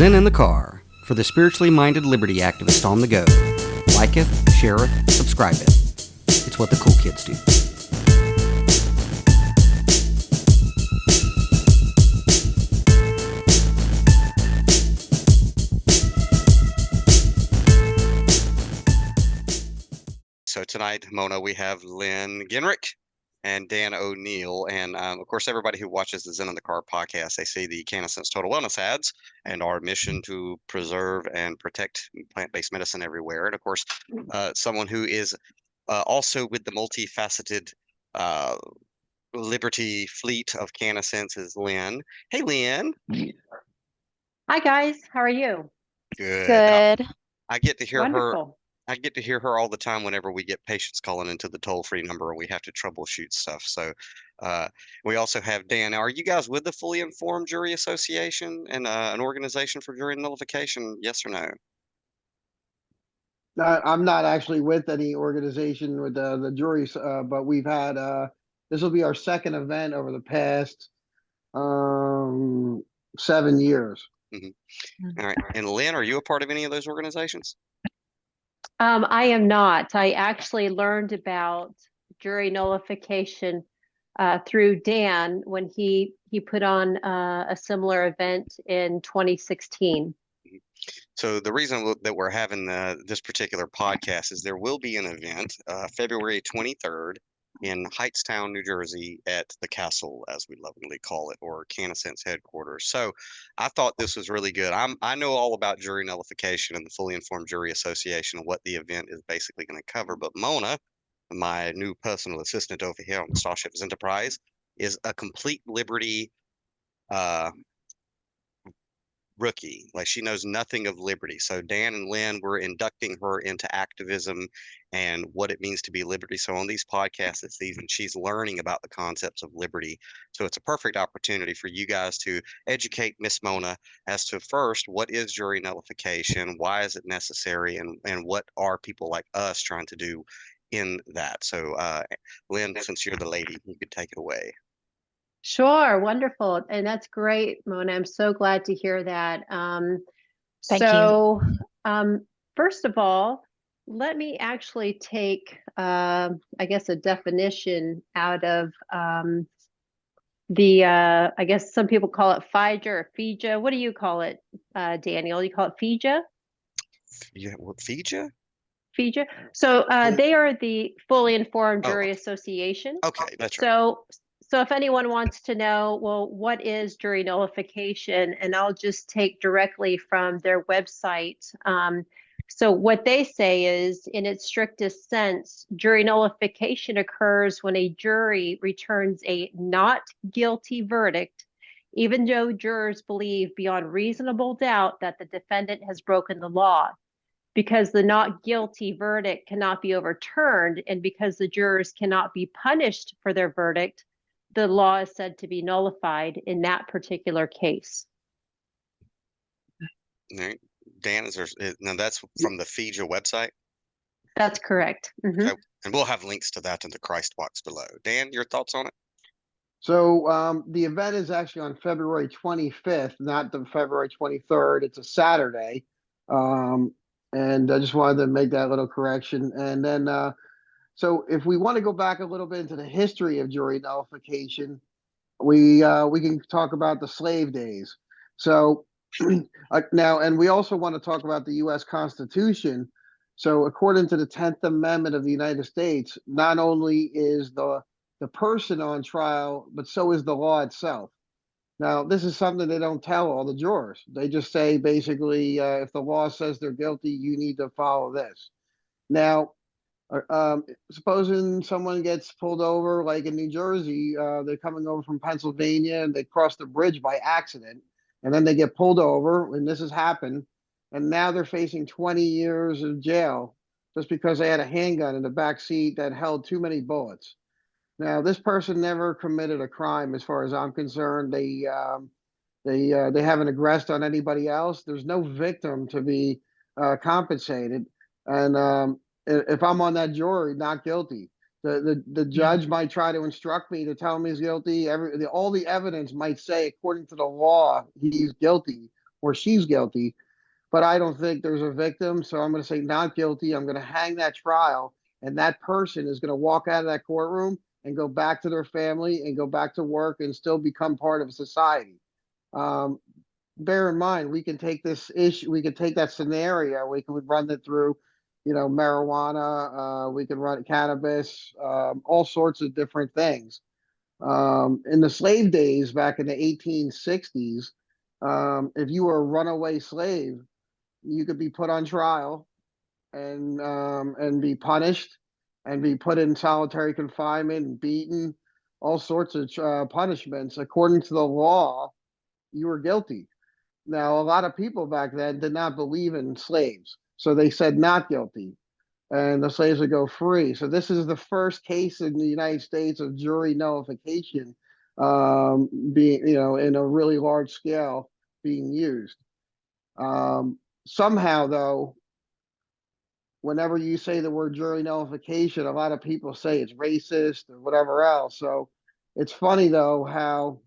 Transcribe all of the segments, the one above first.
Zen in the car, for the spiritually minded liberty activist on the go. Liketh, shareth, subscribeth. It's what the cool kids do. So tonight, Mona, we have Lynn Genrich and Dan Oneill. And of course, everybody who watches the Zen in the Car podcast, they see the CannabisSense Total Wellness ads and our mission to preserve and protect plant-based medicine everywhere. And of course, someone who is also with the multifaceted Liberty fleet of CannabisSense is Lynn. Hey, Lynn. Hi, guys. How are you? Good. Good. I get to hear her. Wonderful. I get to hear her all the time whenever we get patients calling into the toll-free number and we have to troubleshoot stuff. So we also have Dan. Now, are you guys with the Fully Informed Jury Association and an organization for jury nullification? Yes or no? I'm not actually with any organization with the juries, but we've had this will be our second event over the past 7 years. All right. And Lynn, are you a part of any of those organizations? I am not. I actually learned about jury nullification through Dan when he put on a similar event in 2016. So the reason that we're having this particular podcast is there will be an event February 23rd in Hightstown, New Jersey at the Castle, as we lovingly call it, or CannabisSense headquarters. So I thought this was really good. I know all about jury nullification and the Fully Informed Jury Association and what the event is basically going to cover. But Mona, my new personal assistant over here on the Starship Enterprise, is a complete liberty rookie. Like, she knows nothing of liberty. So Dan and Lynn were inducting her into activism and what it means to be liberty. So on these podcasts this season, she's learning about the concepts of liberty. So it's a perfect opportunity for you guys to educate Miss Mona as to, first, what is jury nullification, why is it necessary, and what are people like us trying to do in that. So Lynn, since you're the lady, you could take it away. Sure, wonderful. And that's great, Mona. I'm so glad to hear that. Thank you. First of all, let me actually take, I guess, a definition out of I guess some people call it FIJA or FIJA. What do you call it, Daniel? You call it FIJA? Yeah, what, FIJA? FIJA. So they are the Fully Informed Jury Association. Okay, that's right. So if anyone wants to know, well, what is jury nullification? And I'll just take directly from their website. So what they say is, in its strictest sense, jury nullification occurs when a jury returns a not guilty verdict, even though jurors believe beyond reasonable doubt that the defendant has broken the law. Because the not guilty verdict cannot be overturned, and because the jurors cannot be punished for their verdict, the law is said to be nullified in that particular case. All right. Dan, now that's from the FIJA website? That's correct. Mm-hmm. Okay. And we'll have links to that in the Christ box below. Dan, your thoughts on it? So the event is actually on February 25th, not the February 23rd. It's a Saturday. And I just wanted to make that little correction. And then so if we want to go back a little bit into the history of jury nullification, we can talk about the slave days. So now, and we also want to talk about the U.S. Constitution. So according to the 10th Amendment of the United States, not only is the person on trial, but so is the law itself. Now, this is something they don't tell all the jurors. They just say, basically, if the law says they're guilty, you need to follow this. Now, supposing someone gets pulled over, like in New Jersey, they're coming over from Pennsylvania and they cross the bridge by accident, and then they get pulled over, and this has happened, and now they're facing 20 years of jail just because they had a handgun in the back seat that held too many bullets. Now, this person never committed a crime, as far as I'm concerned. They haven't aggressed on anybody else. There's no victim to be compensated, and if I'm on that jury, not guilty. The judge might try to instruct me to tell him he's guilty. All the evidence might say, according to the law, he's guilty. or she's guilty. But I don't think there's a victim, so I'm going to say not guilty. I'm going to hang that trial, and that person is going to walk out of that courtroom and go back to their family and go back to work and still become part of society. Bear in mind, we can take this issue, we can take that scenario, we can run it through, marijuana, we can run cannabis, all sorts of different things. In the slave days back in the 1860s, if you were a runaway slave, you could be put on trial and be punished and be put in solitary confinement and beaten, all sorts of punishments. According to the law, you were guilty. Now, a lot of people back then did not believe in slaves, so they said not guilty, and the slaves would go free. So this is the first case in the United States of jury nullification being, in a really large scale being used. Somehow, though, whenever you say the word jury nullification, a lot of people say it's racist or whatever else. So it's funny, though, how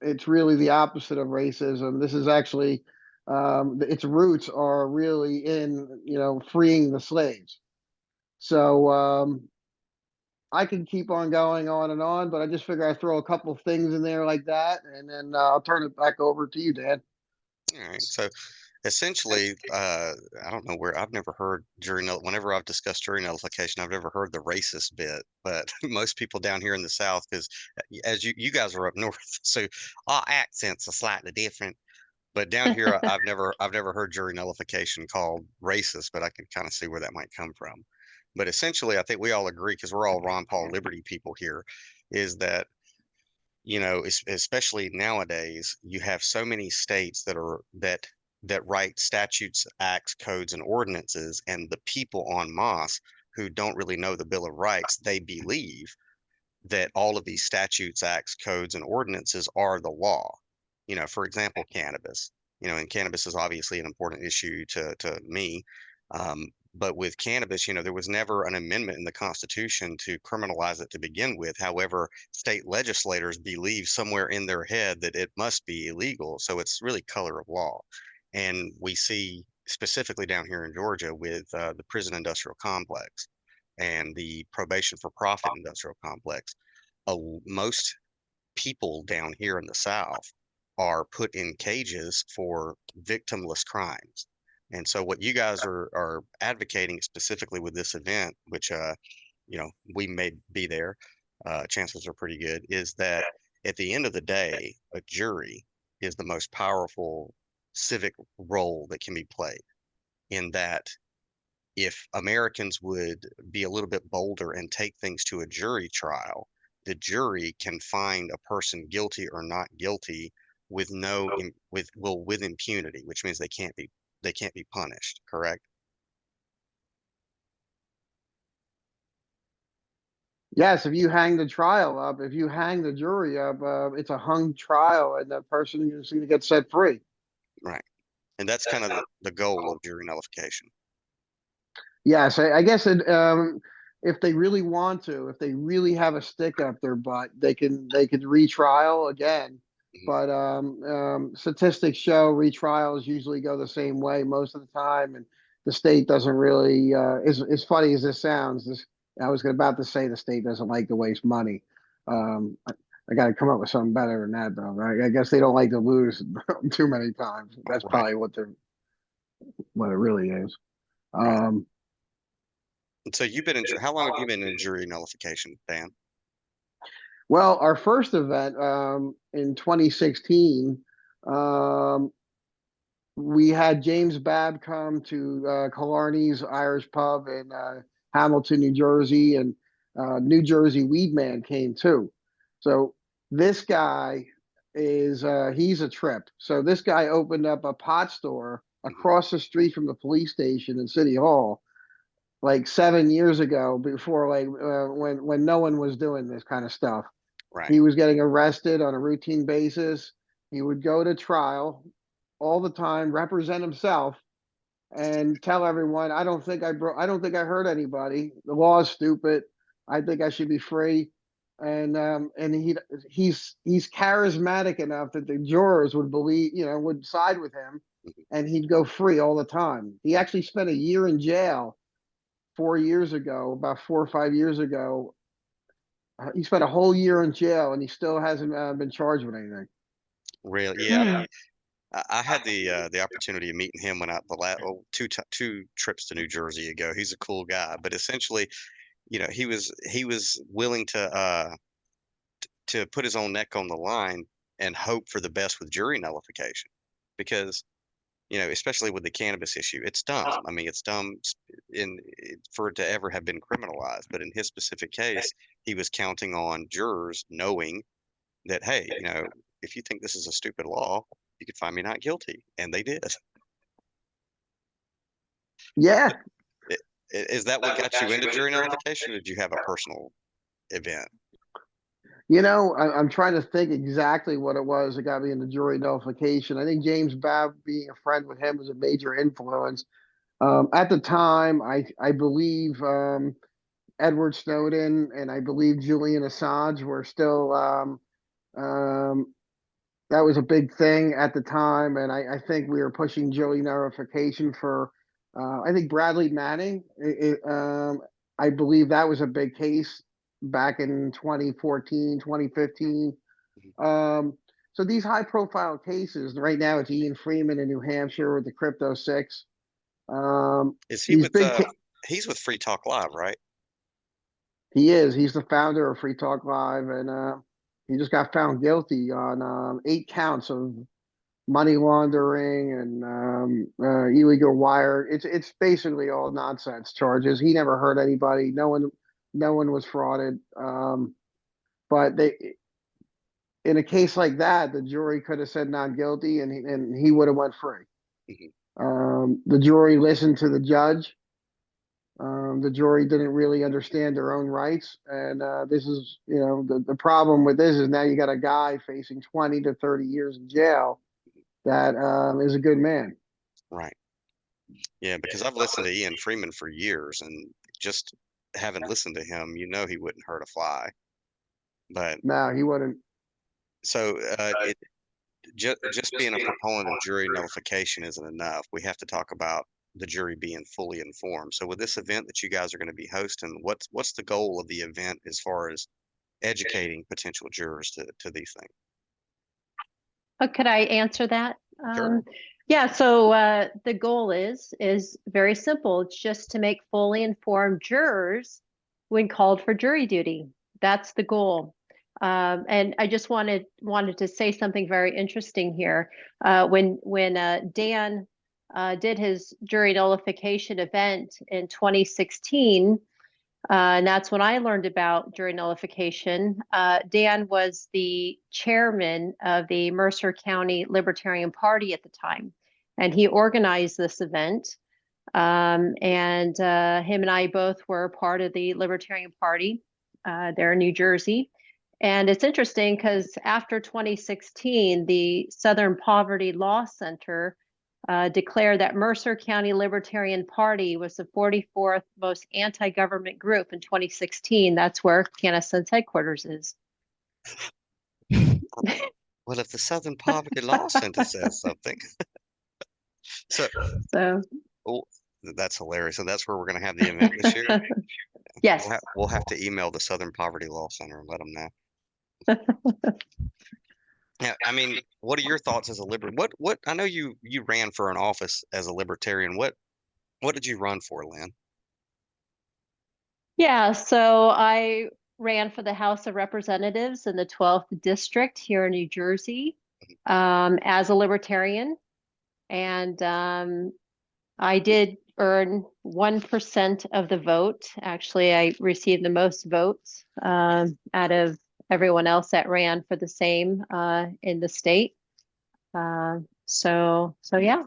it's really the opposite of racism. This is actually, its roots are really in, freeing the slaves. So I can keep on going on and on, but I just figure I throw a couple things in there like that, and then I'll turn it back over to you, Dan. All right. So essentially, I don't know where I've never heard whenever I've discussed jury nullification, I've never heard the racist bit, but most people down here in the South, because as you guys are up north, so our accents are slightly different. But down here, I've never heard jury nullification called racist, but I can kind of see where that might come from. But essentially, I think we all agree, because we're all Ron Paul Liberty people here, is that especially nowadays, you have so many states that write statutes, acts, codes, and ordinances, and the people en masse who don't really know the Bill of Rights, they believe that all of these statutes, acts, codes, and ordinances are the law. For example, cannabis. And cannabis is obviously an important issue to me. But with cannabis, there was never an amendment in the Constitution to criminalize it to begin with. However, state legislators believe somewhere in their head that it must be illegal. So it's really color of law. And we see specifically down here in Georgia with the prison industrial complex and the probation for profit industrial complex. Most people down here in the South are put in cages for victimless crimes. And so what you guys are advocating specifically with this event, which we may be there, chances are pretty good, is that at the end of the day, a jury is the most powerful civic role that can be played, in that if Americans would be a little bit bolder and take things to a jury trial, the jury can find a person guilty or not guilty with with impunity, which means they can't be punished, correct? Yes, if you hang the trial up, if you hang the jury up, it's a hung trial, and that person is going to get set free. Right. And that's kind of the goal of jury nullification. Yes, I guess if they really want to, if they really have a stick up their butt, they could retrial again. But statistics show retrials usually go the same way most of the time, and the state doesn't really. As funny as this sounds, I was about to say the state doesn't like to waste money. I got to come up with something better than that, though, right? I guess they don't like to lose too many times. That's Right. probably what it really is. Right. So how long have you been in jury nullification, Dan? Well, our first event in 2016, we had James Babb come to Killarney's Irish Pub in Hamilton, New Jersey, and New Jersey Weed Man came too. So this guy he's a trip. So this guy opened up a pot store across the street from the police station in City Hall, like 7 years ago, before when no one was doing this kind of stuff. Right. He was getting arrested on a routine basis. He would go to trial all the time, represent himself, and tell everyone, I don't think I hurt anybody. The law is stupid. I think I should be free. and he's charismatic enough that the jurors would believe, would side with him, and he'd go free all the time. He actually spent a year in jail 4 years ago, about 4 or 5 years ago. He spent a whole year in jail, and he still hasn't been charged with anything. Really? Yeah. I had the opportunity of meeting him when two trips to New Jersey ago. He's a cool guy, but essentially, he was willing to put his own neck on the line and hope for the best with jury nullification, because especially with the cannabis issue, it's dumb. I mean, it's dumb for it to ever have been criminalized. But in his specific case, he was counting on jurors knowing that, hey, if you think this is a stupid law, you could find me not guilty, and they did. Yeah. Is that what got you into jury nullification, or did you have a personal event? I'm trying to think exactly what it was that got me into jury nullification. I think James Babb, being a friend with him, was a major influence. At the time, I believe Edward Snowden and I believe Julian Assange were still that was a big thing at the time, and I think we were pushing jury nullification for I think Bradley Manning. I believe that was a big case back in 2014, 2015. So these high profile cases, right now it's Ian Freeman in New Hampshire with the Crypto 6. Is he with he's with Free Talk Live, right? He is. He's the founder of Free Talk Live, and he just got found guilty on 8 counts of money laundering and illegal wire. It's basically all nonsense charges. He never hurt anybody. No one was frauded. But in a case like that, the jury could have said not guilty, and he would have went free. The jury listened to the judge. The jury didn't really understand their own rights, and this is, the problem with this is now you got a guy facing 20 to 30 years in jail that is a good man. Right. Yeah, because I've listened to Ian Freeman for years, and just having listened to him, he wouldn't hurt a fly. But no, he wouldn't. So just being a proponent of jury nullification isn't enough. We have to talk about the jury being fully informed. So with this event that you guys are going to be hosting, what's the goal of the event as far as educating potential jurors to these things? Could I answer that? Sure. Yeah, so the goal is very simple. It's just to make fully informed jurors when called for jury duty. That's the goal. And I just wanted to say something very interesting here. When Dan did his jury nullification event in 2016, and that's when I learned about jury nullification. Dan was the chairman of the Mercer County Libertarian Party at the time, and he organized this event. And him and I both were part of the Libertarian Party there in New Jersey. And it's interesting because after 2016, the Southern Poverty Law Center declared that Mercer County Libertarian Party was the 44th most anti-government group in 2016. That's where CannaSense headquarters is. Well, if the Southern Poverty Law Center says something. so oh, that's hilarious. So that's where we're going to have the event this year? Yes. We'll have to email the Southern Poverty Law Center and let them know. Yeah, I mean, what are your thoughts as a libertarian? What I know you ran for an office as a libertarian. What did you run for, Lynn? Yeah, so I ran for the House of Representatives in the 12th district here in New Jersey as a libertarian, and I did earn 1% of the vote. Actually, I received the most votes out of everyone else that ran for the same in the state. So yeah.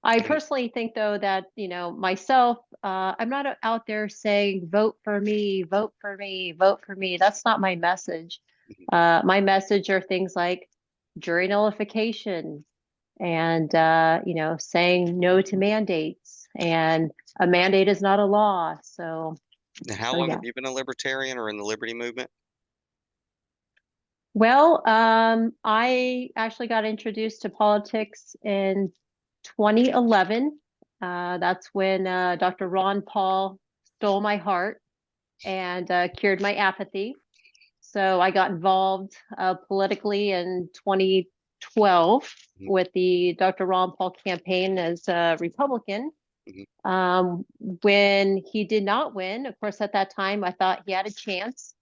I personally think, though, that, myself, I'm not out there saying, vote for me, vote for me, vote for me. That's not my message. My message are things like jury nullification and, saying no to mandates, and a mandate is not a law. So how long have you been a libertarian or in the liberty movement? Well, I actually got introduced to politics in 2011. That's when Dr. Ron Paul stole my heart and cured my apathy. So I got involved politically in 2012 with the Dr. Ron Paul campaign as a Republican. When he did not win, of course, at that time, I thought he had a chance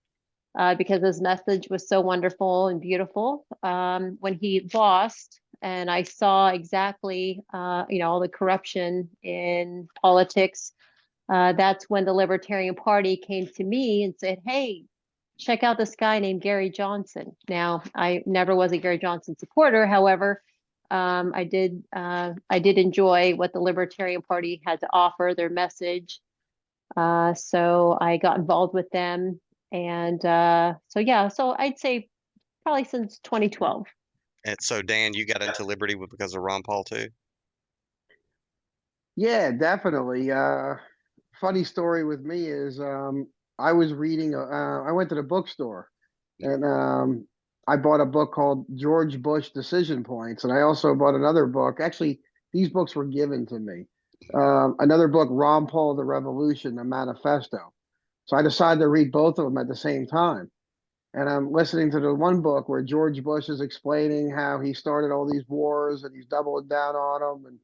because his message was so wonderful and beautiful. When he lost, and I saw exactly, all the corruption in politics, that's when the Libertarian Party came to me and said, "Hey, check out this guy named Gary Johnson." Now, I never was a Gary Johnson supporter. However, I did enjoy what the Libertarian Party had to offer, their message. So I got involved with them. And so I'd say probably since 2012. And so, Dan, you got into Liberty because of Ron Paul too? Yeah, definitely. Funny story with me is I was reading, I went to the bookstore and I bought a book called George Bush Decision Points. And I also bought another book. Actually, these books were given to me. Another book, Ron Paul, The Revolution, a Manifesto. So I decided to read both of them at the same time. And I'm listening to the one book where George Bush is explaining how he started all these wars and he's doubling down on them and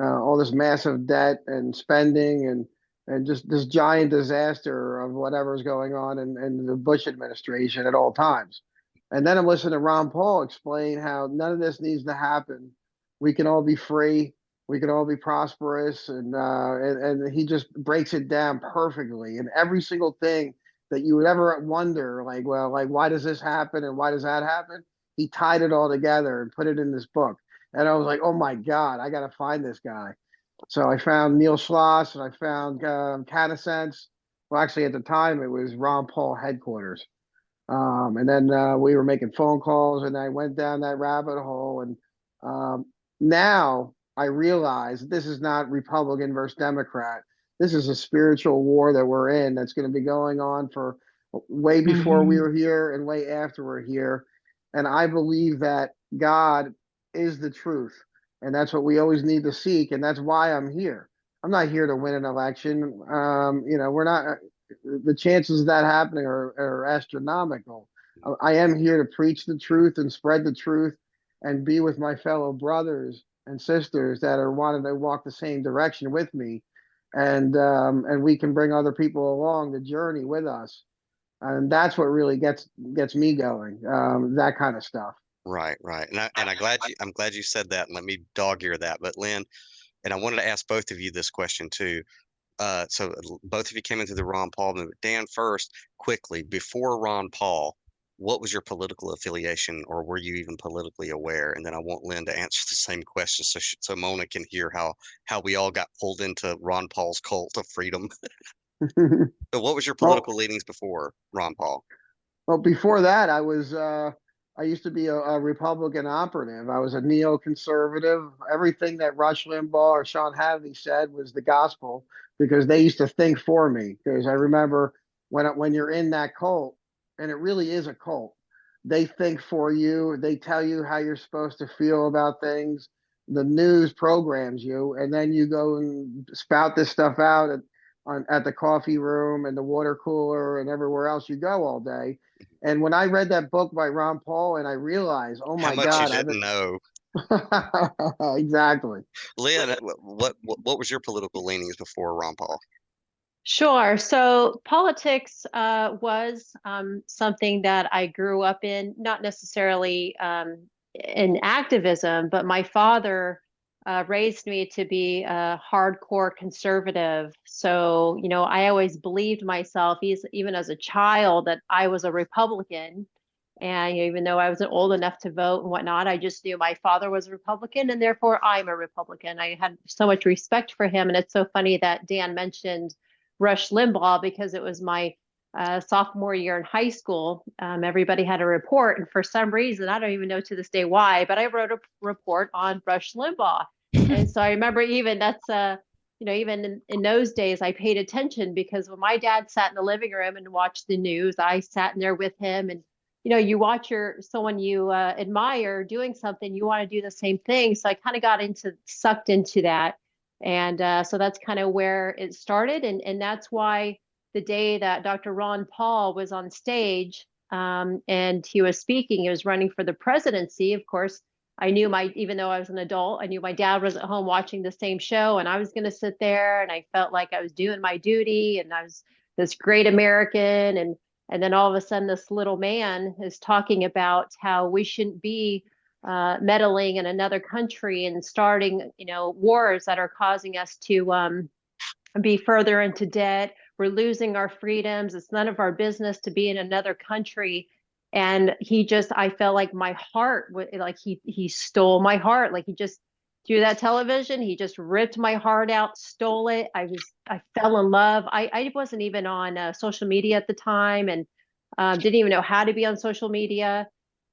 all this massive debt and spending and just this giant disaster of whatever's going on in the Bush administration at all times. And then I'm listening to Ron Paul explain how none of this needs to happen. We can all be free. We can all be prosperous. And he just breaks it down perfectly. And every single thing that you would ever wonder, like, well, like, why does this happen and why does that happen? He tied it all together and put it in this book. And I was like, oh my God, I got to find this guy. So I found Neil Schloss and I found Canasense. Well, actually, at the time, it was Ron Paul headquarters. And then we were making phone calls and I went down that rabbit hole. And now I realize this is not Republican versus Democrat. This is a spiritual war that we're in that's going to be going on for way before we were here and way after we're here. And I believe that God is the truth. And that's what we always need to seek. And that's why I'm here. I'm not here to win an election. We're not, the chances of that happening are astronomical. I am here to preach the truth and spread the truth and be with my fellow brothers and sisters that are wanting to walk the same direction with me. And we can bring other people along the journey with us. And that's what really gets me going, that kind of stuff. Right. I'm glad you said that, and let me dog ear that. But Lynn, and I wanted to ask both of you this question too. So both of you came into the Ron Paul movement. Dan, first, quickly, before Ron Paul, what was your political affiliation, or were you even politically aware? And then I want Lynn to answer the same question, so Mona can hear how we all got pulled into Ron Paul's cult of freedom. So what was your political leanings before Ron Paul? Well, before that, I used to be a Republican operative. I was a neoconservative. Everything that Rush Limbaugh or Sean Hannity said was the gospel because they used to think for me. Because I remember when you're in that cult, and it really is a cult, they think for you. They tell you how you're supposed to feel about things. The news programs you, and then you go and spout this stuff out at the coffee room and the water cooler and everywhere else you go all day. And when I read that book by Ron Paul, and I realized, oh my God, you didn't know. Exactly. Lynn, what was your political leanings before Ron Paul? Sure. So politics was something that I grew up in, not necessarily in activism, but my father raised me to be a hardcore conservative. So, I always believed myself, even as a child, that I was a Republican. And even though I wasn't old enough to vote and whatnot, I just knew my father was a Republican and therefore I'm a Republican. I had so much respect for him. And it's so funny that Dan mentioned Rush Limbaugh because it was my sophomore year in high school. Everybody had a report. And for some reason, I don't even know to this day why, but I wrote a report on Rush Limbaugh. And so I remember even even in those days, I paid attention because when my dad sat in the living room and watched the news, I sat in there with him and you watch someone you admire doing something, you want to do the same thing. So I kind of got sucked into that. And so that's kind of where it started. And that's why the day that Dr. Ron Paul was on stage, and he was speaking, he was running for the presidency. Of course, I knew even though I was an adult, I knew my dad was at home watching the same show, and I was going to sit there, and I felt like I was doing my duty, and I was this great American. And then all of a sudden, this little man is talking about how we shouldn't be meddling in another country and starting, wars that are causing us to be further into debt. We're losing our freedoms. It's none of our business to be in another country. And I felt like my heart, like he stole my heart. Like he just, through that television, he just ripped my heart out, stole it. I fell in love. I wasn't even on social media at the time, and didn't even know how to be on social media.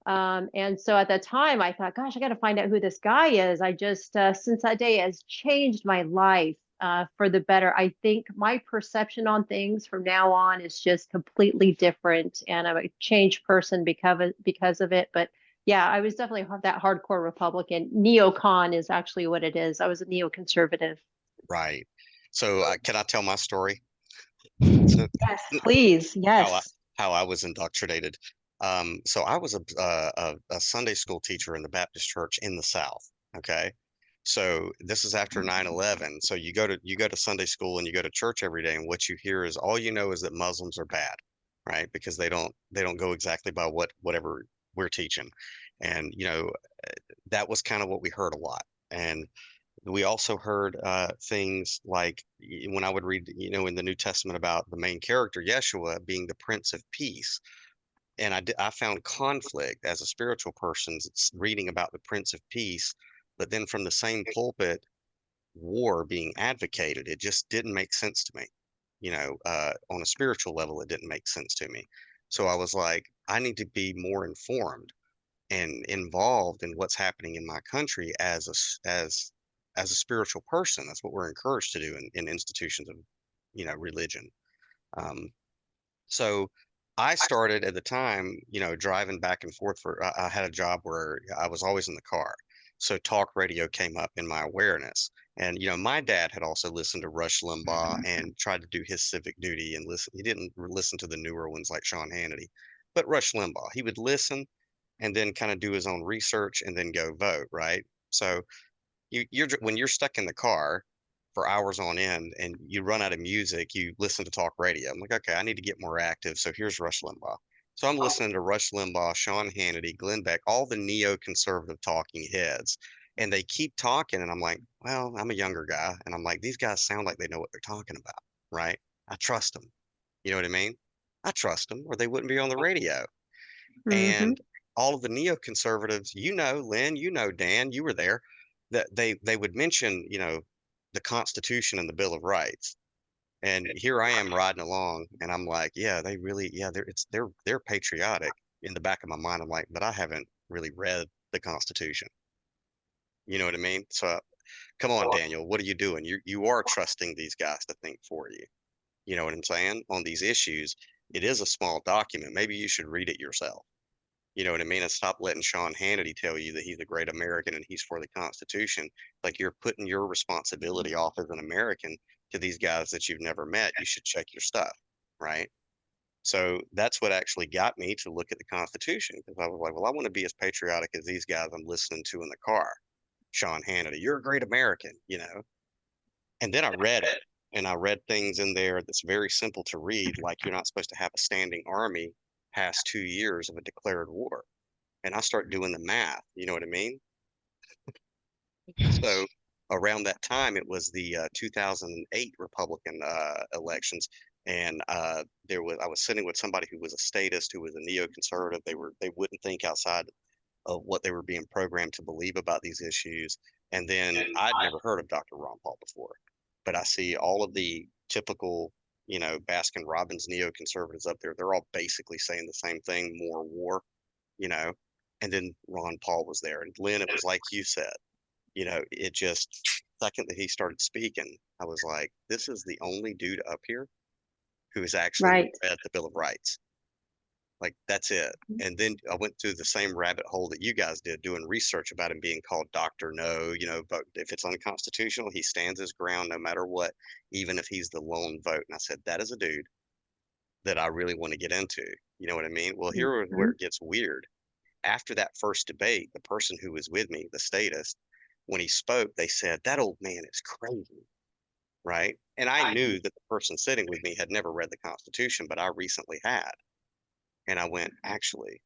And so at that time, I thought, gosh, I got to find out who this guy is. I just, since that day, has changed my life for the better. I think my perception on things from now on is just completely different, and I'm a changed person because of it. But yeah, I was definitely that hardcore Republican. Neocon is actually what it is. I was a neoconservative. Right. So can I tell my story? So Yes, please. Yes. how I was indoctrinated. So I was a Sunday school teacher in the Baptist church in the South. Okay. So this is after 9/11. So you go to Sunday school and you go to church every day, and what you hear is all you know is that Muslims are bad, right? Because they don't go exactly by whatever we're teaching. And that was kind of what we heard a lot. And we also heard things like when I would read, in the New Testament about the main character, Yeshua, being the Prince of Peace. And I found conflict as a spiritual person reading about the Prince of Peace, but then from the same pulpit, war being advocated. It just didn't make sense to me. On a spiritual level, it didn't make sense to me. So I was like, I need to be more informed and involved in what's happening in my country as a spiritual person. That's what we're encouraged to do in institutions of, religion. Um, so I started at the time, driving back and forth I had a job where I was always in the car. So talk radio came up in my awareness. And, my dad had also listened to Rush Limbaugh and tried to do his civic duty and listen. He didn't listen to the newer ones like Sean Hannity, but Rush Limbaugh, he would listen and then kind of do his own research and then go vote, right? So when you're stuck in the car for hours on end and you run out of music, you listen to talk radio. I'm like, okay, I need to get more active. So here's Rush Limbaugh. So I'm listening to Rush Limbaugh, Sean Hannity, Glenn Beck, all the neoconservative talking heads. And they keep talking. And I'm like, well, I'm a younger guy. And I'm like, these guys sound like they know what they're talking about, right? I trust them. You know what I mean? I trust them or they wouldn't be on the radio. Mm-hmm. And all of the neoconservatives, Lynn, Dan, you were there, that they would mention, the Constitution and the Bill of Rights. And here I am riding along, and I'm like, yeah, they really, yeah, they're patriotic. In the back of my mind, I'm like, but I haven't really read the Constitution. You know what I mean? So, come on, Daniel, what are you doing? You are trusting these guys to think for you. You know what I'm saying? On these issues, it is a small document. Maybe you should read it yourself. You know what I mean? And stop letting Sean Hannity tell you that he's a great American and he's for the Constitution. Like you're putting your responsibility off as an American to these guys that you've never met. You should check your stuff, right? So that's what actually got me to look at the Constitution because I was like, well, I want to be as patriotic as these guys I'm listening to in the car. Sean Hannity, you're a great American. And then I read it and I read things in there that's very simple to read, like you're not supposed to have a standing army past 2 years of a declared war. And I start doing the math. You know what I mean? So around that time, it was the 2008 Republican elections, and I was sitting with somebody who was a statist, who was a neoconservative. They wouldn't think outside of what they were being programmed to believe about these issues. And then I'd never heard of Dr. Ron Paul before, but I see all of the typical, Baskin Robbins neoconservatives up there. They're all basically saying the same thing: more war, you know. And then Ron Paul was there, and Lynn, it was like you said, it just second that he started speaking, I was like, this is the only dude up here who has actually Right. read the Bill of Rights. Like, that's it. And then I went through the same rabbit hole that you guys did, doing research about him being called Dr. No, but if it's unconstitutional, he stands his ground no matter what, even if he's the lone vote. And I said, that is a dude that I really want to get into. You know what I mean? Well, here is where it gets weird. After that first debate, the person who was with me, the statist, when he spoke, they said, that old man is crazy. Right. And I knew that the person sitting with me had never read the Constitution, but I recently had. And I went, actually,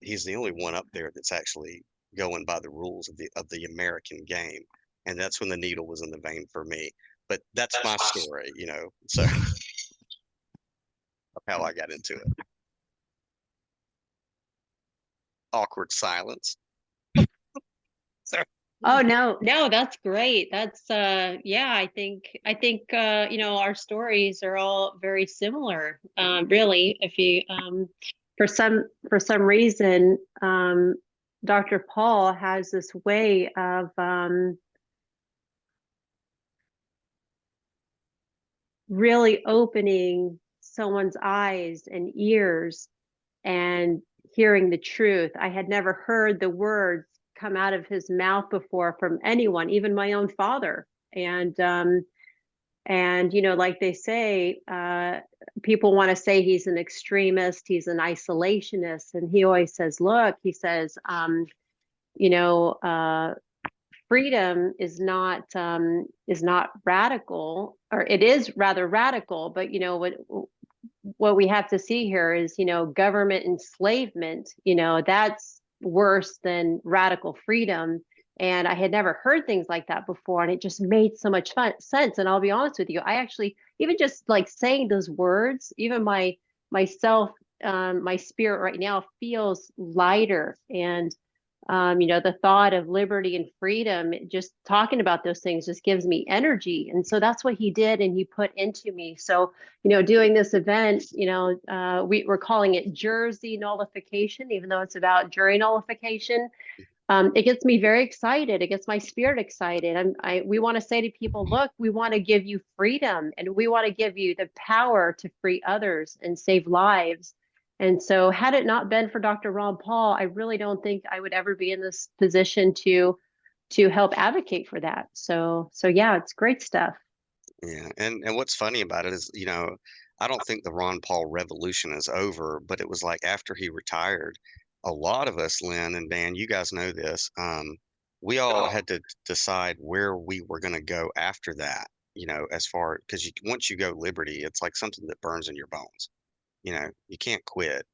he's the only one up there that's actually going by the rules of the American game. And that's when the needle was in the vein for me. But that's my story, so of how I got into it. Awkward silence. Oh, no, that's great. That's yeah, I think our stories are all very similar. Really, if you for some reason, Dr. Paul has this way of really opening someone's eyes and ears and hearing the truth. I had never heard the words come out of his mouth before from anyone, even my own father. And like they say, people want to say he's an extremist, he's an isolationist, and he always says, look, he says, freedom is not radical, or it is rather radical, but what we have to see here is, government enslavement, that's worse than radical freedom. And I had never heard things like that before. And it just made so much sense. And I'll be honest with you, I actually, even just like saying those words, even myself, my spirit right now feels lighter. And the thought of liberty and freedom, just talking about those things just gives me energy. And so that's what he did, and he put into me. So, doing this event, we're calling it Jersey Nullification, even though it's about jury nullification. It gets me very excited. It gets my spirit excited. We want to say to people, look, we want to give you freedom, and we want to give you the power to free others and save lives. And so had it not been for Dr. Ron Paul, I really don't think I would ever be in this position to help advocate for that. So yeah, it's great stuff. Yeah. And what's funny about it is, I don't think the Ron Paul revolution is over, but it was like after he retired, a lot of us, Lynn and Dan, you guys know this, we all had to decide where we were going to go after that, as far, because once you go liberty, it's like something that burns in your bones. You can't quit.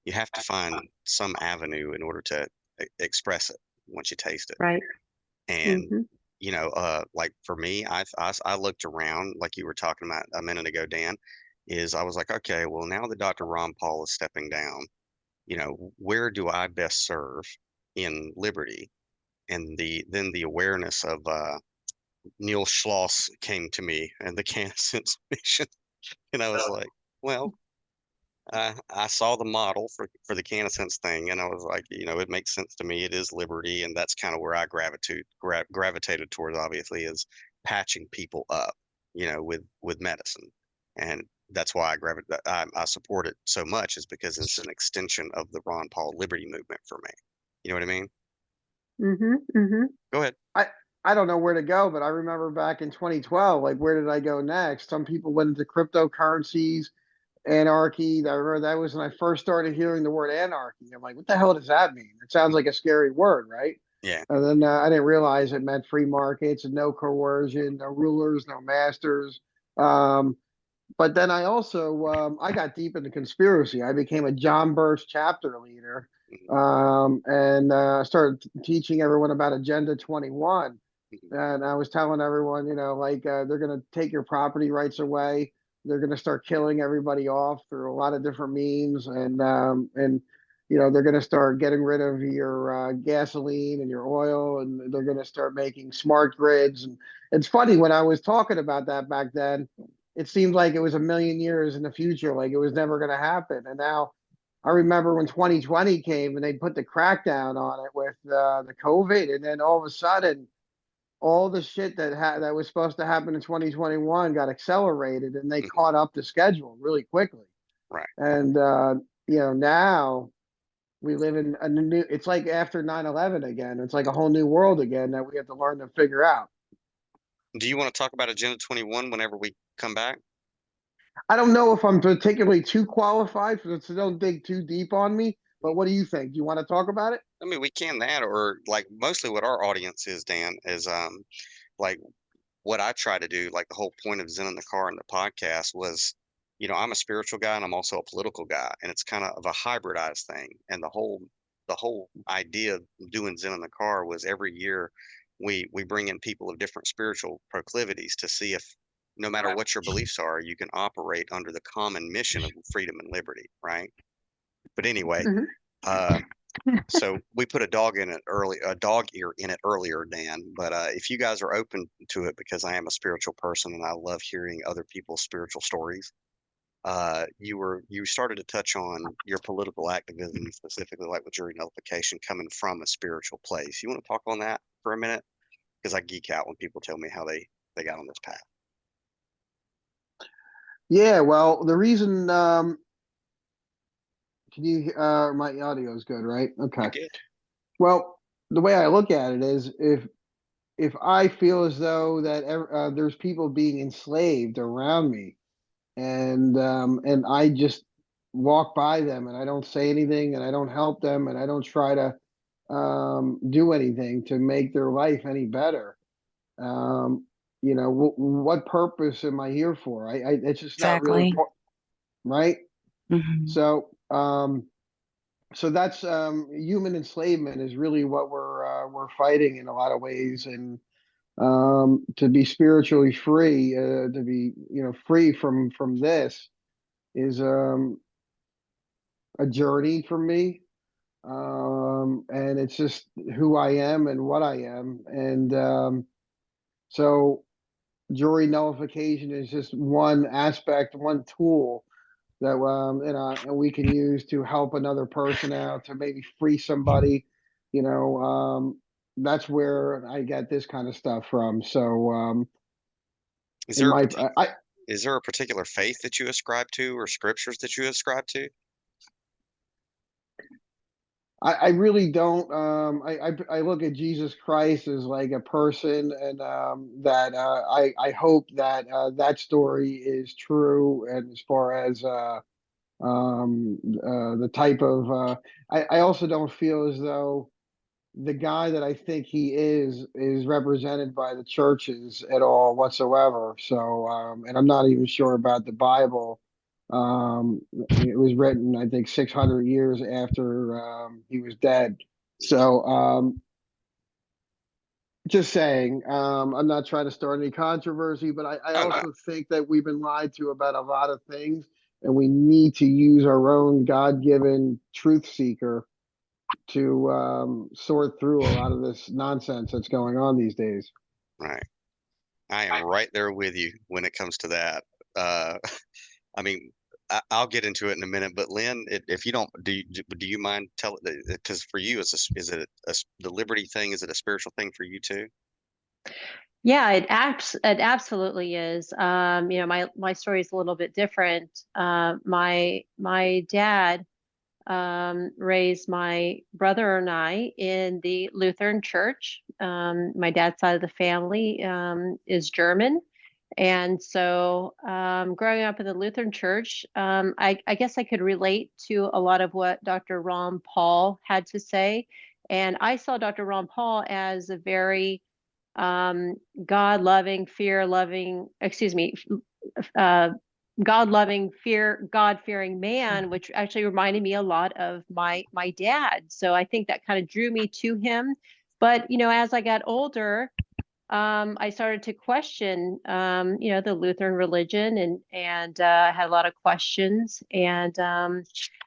You have to find some avenue in order to express it once you taste it. Right. And, like for me, I looked around, like you were talking about a minute ago, Dan, I was like, okay, well, now that Dr. Ron Paul is stepping down, where do I best serve in liberty? And then the awareness of Neil Schloss came to me and the Cannabis Mission. And I was like, well, I saw the model for the CanaSense thing, and I was like, it makes sense to me. It is liberty, and that's kind of where I gravitated towards. Obviously, is patching people up, with medicine, and that's why I support it so much, is because it's an extension of the Ron Paul liberty movement for me. You know what I mean? Go ahead. I don't know where to go, but I remember back in 2012, like, where did I go next? Some people went into cryptocurrencies, anarchy. I remember that was when I first started hearing the word anarchy. I'm like, what the hell does that mean? It sounds like a scary word, right? Yeah. And then I didn't realize it meant free markets and no coercion, no rulers, no masters. But then I also I got deep into conspiracy. I became a John Birch chapter leader, and started teaching everyone about Agenda 21. And I was telling everyone, they're going to take your property rights away. They're going to start killing everybody off through a lot of different means, and they're going to start getting rid of your gasoline and your oil, and they're going to start making smart grids. And it's funny, when I was talking about that back then, it seemed like it was a million years in the future, like it was never going to happen. And now I remember when 2020 came and they put the crackdown on it with the COVID, and then all of a sudden, all the shit that was supposed to happen in 2021 got accelerated, and they caught up the schedule really quickly. Right. And now we live in a new, it's like after 9/11 again. It's like a whole new world again that we have to learn to figure out. Do you want to talk about Agenda 21 whenever we come back? I don't know if I'm particularly too qualified, so don't dig too deep on me. But what do you think? Do you want to talk about it? I mean, we can that, or like mostly what our audience is, Dan, is like what I try to do, like the whole point of Zen in the Car and the podcast was, I'm a spiritual guy and I'm also a political guy, and it's kind of a hybridized thing. And the whole idea of doing Zen in the Car was every year we bring in people of different spiritual proclivities to see if no matter what your beliefs are, you can operate under the common mission of freedom and liberty, right? But anyway, Mhm. so we put a dog ear in it earlier, Dan. But if you guys are open to it, because I am a spiritual person and I love hearing other people's spiritual stories, you started to touch on your political activism, specifically like with jury nullification, coming from a spiritual place. You want to talk on that for a minute? Because I geek out when people tell me how they got on this path. Yeah, well, the reason can you my audio is good, right? Okay. You're good. Well, the way I look at it is if I feel as though that there's people being enslaved around me, and I just walk by them and I don't say anything and I don't help them and I don't try to do anything to make their life any better. Um, what purpose am I here for? It's just not really Exactly. right. Mhm. So that's human enslavement is really what we're fighting in a lot of ways, and to be spiritually free, to be free from this is a journey for me, and it's just who I am and what I am, and so jury nullification is just one aspect, one tool that and we can use to help another person out, to maybe free somebody. You know, that's where I get this kind of stuff from. So Is in there a my, partic- is there a particular faith that you ascribe to, or scriptures that you ascribe to? I really don't. I look at Jesus Christ as like a person, and that I hope that that story is true. And as far as the type of, I also don't feel as though the guy that I think he is represented by the churches at all whatsoever. So, and I'm not even sure about the Bible. It was written, I think, 600 years after he was dead. So, just saying, I'm not trying to start any controversy, but I Oh no. also think that we've been lied to about a lot of things, and we need to use our own God-given truth seeker to sort through a lot of this nonsense that's going on these days. Right. I am right there with you when it comes to that. Uh, I mean, I'll get into it in a minute, but Lynn, if you don't, do you mind tell it? Because for you, is it the liberty thing? Is it a spiritual thing for you too? Yeah, it absolutely is. My story is a little bit different. My dad raised my brother and I in the Lutheran Church. My dad's side of the family is German. And so, growing up in the Lutheran Church, I guess I could relate to a lot of what Dr. Ron Paul had to say. And I saw Dr. Ron Paul as a very God loving, fear loving, excuse me, uh, God loving, God fearing man, which actually reminded me a lot of my dad. So I think that kind of drew me to him. But as I got older, I started to question, the Lutheran religion, and I had a lot of questions. And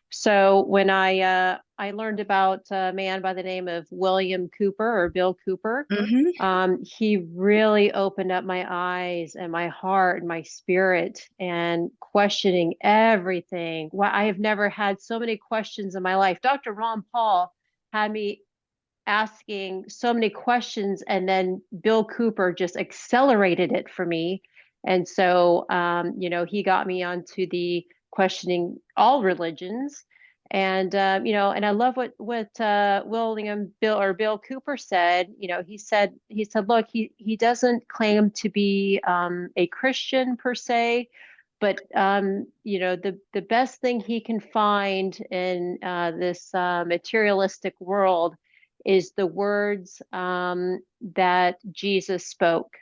so when I learned about a man by the name of William Cooper, or Bill Cooper, Mhm. he really opened up my eyes and my heart and my spirit, and questioning everything. Well, I have never had so many questions in my life. Dr. Ron Paul had me asking so many questions, and then Bill Cooper just accelerated it for me. And so, he got me onto the questioning all religions. And and I love what Bill Cooper said. He said, look, he doesn't claim to be a Christian per se, but the best thing he can find in this materialistic world is the words that Jesus spoke.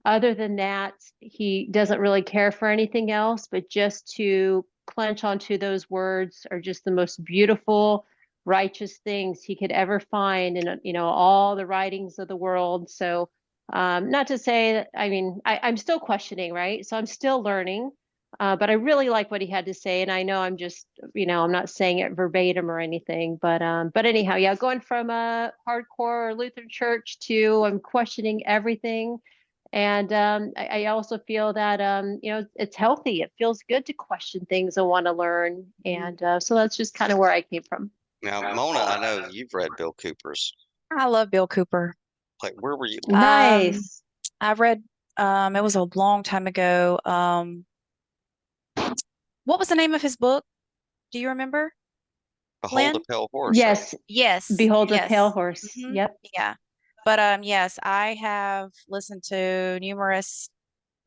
Other than that, he doesn't really care for anything else, but just to clench onto those words are just the most beautiful, righteous things he could ever find in all the writings of the world. So, not to say that, I mean, I'm still questioning, right? So I'm still learning, but I really like what he had to say, and I know I'm just, I'm not saying it verbatim or anything, but anyhow, yeah, going from a hardcore Lutheran church to I'm questioning everything. And I also feel that it's healthy. It feels good to question things and want to learn. And so that's just kind of where I came from. Now, Mona, I know you've read Bill Cooper's. I love Bill Cooper. Like, where were you? Nice. I've read, it was a long time ago. What was the name of his book? Do you remember? Behold Lynn? the Pale Horse. Yes. Yes. Behold the yes. Pale Horse. Mhm. Yep. Yeah. But yes, I have listened to numerous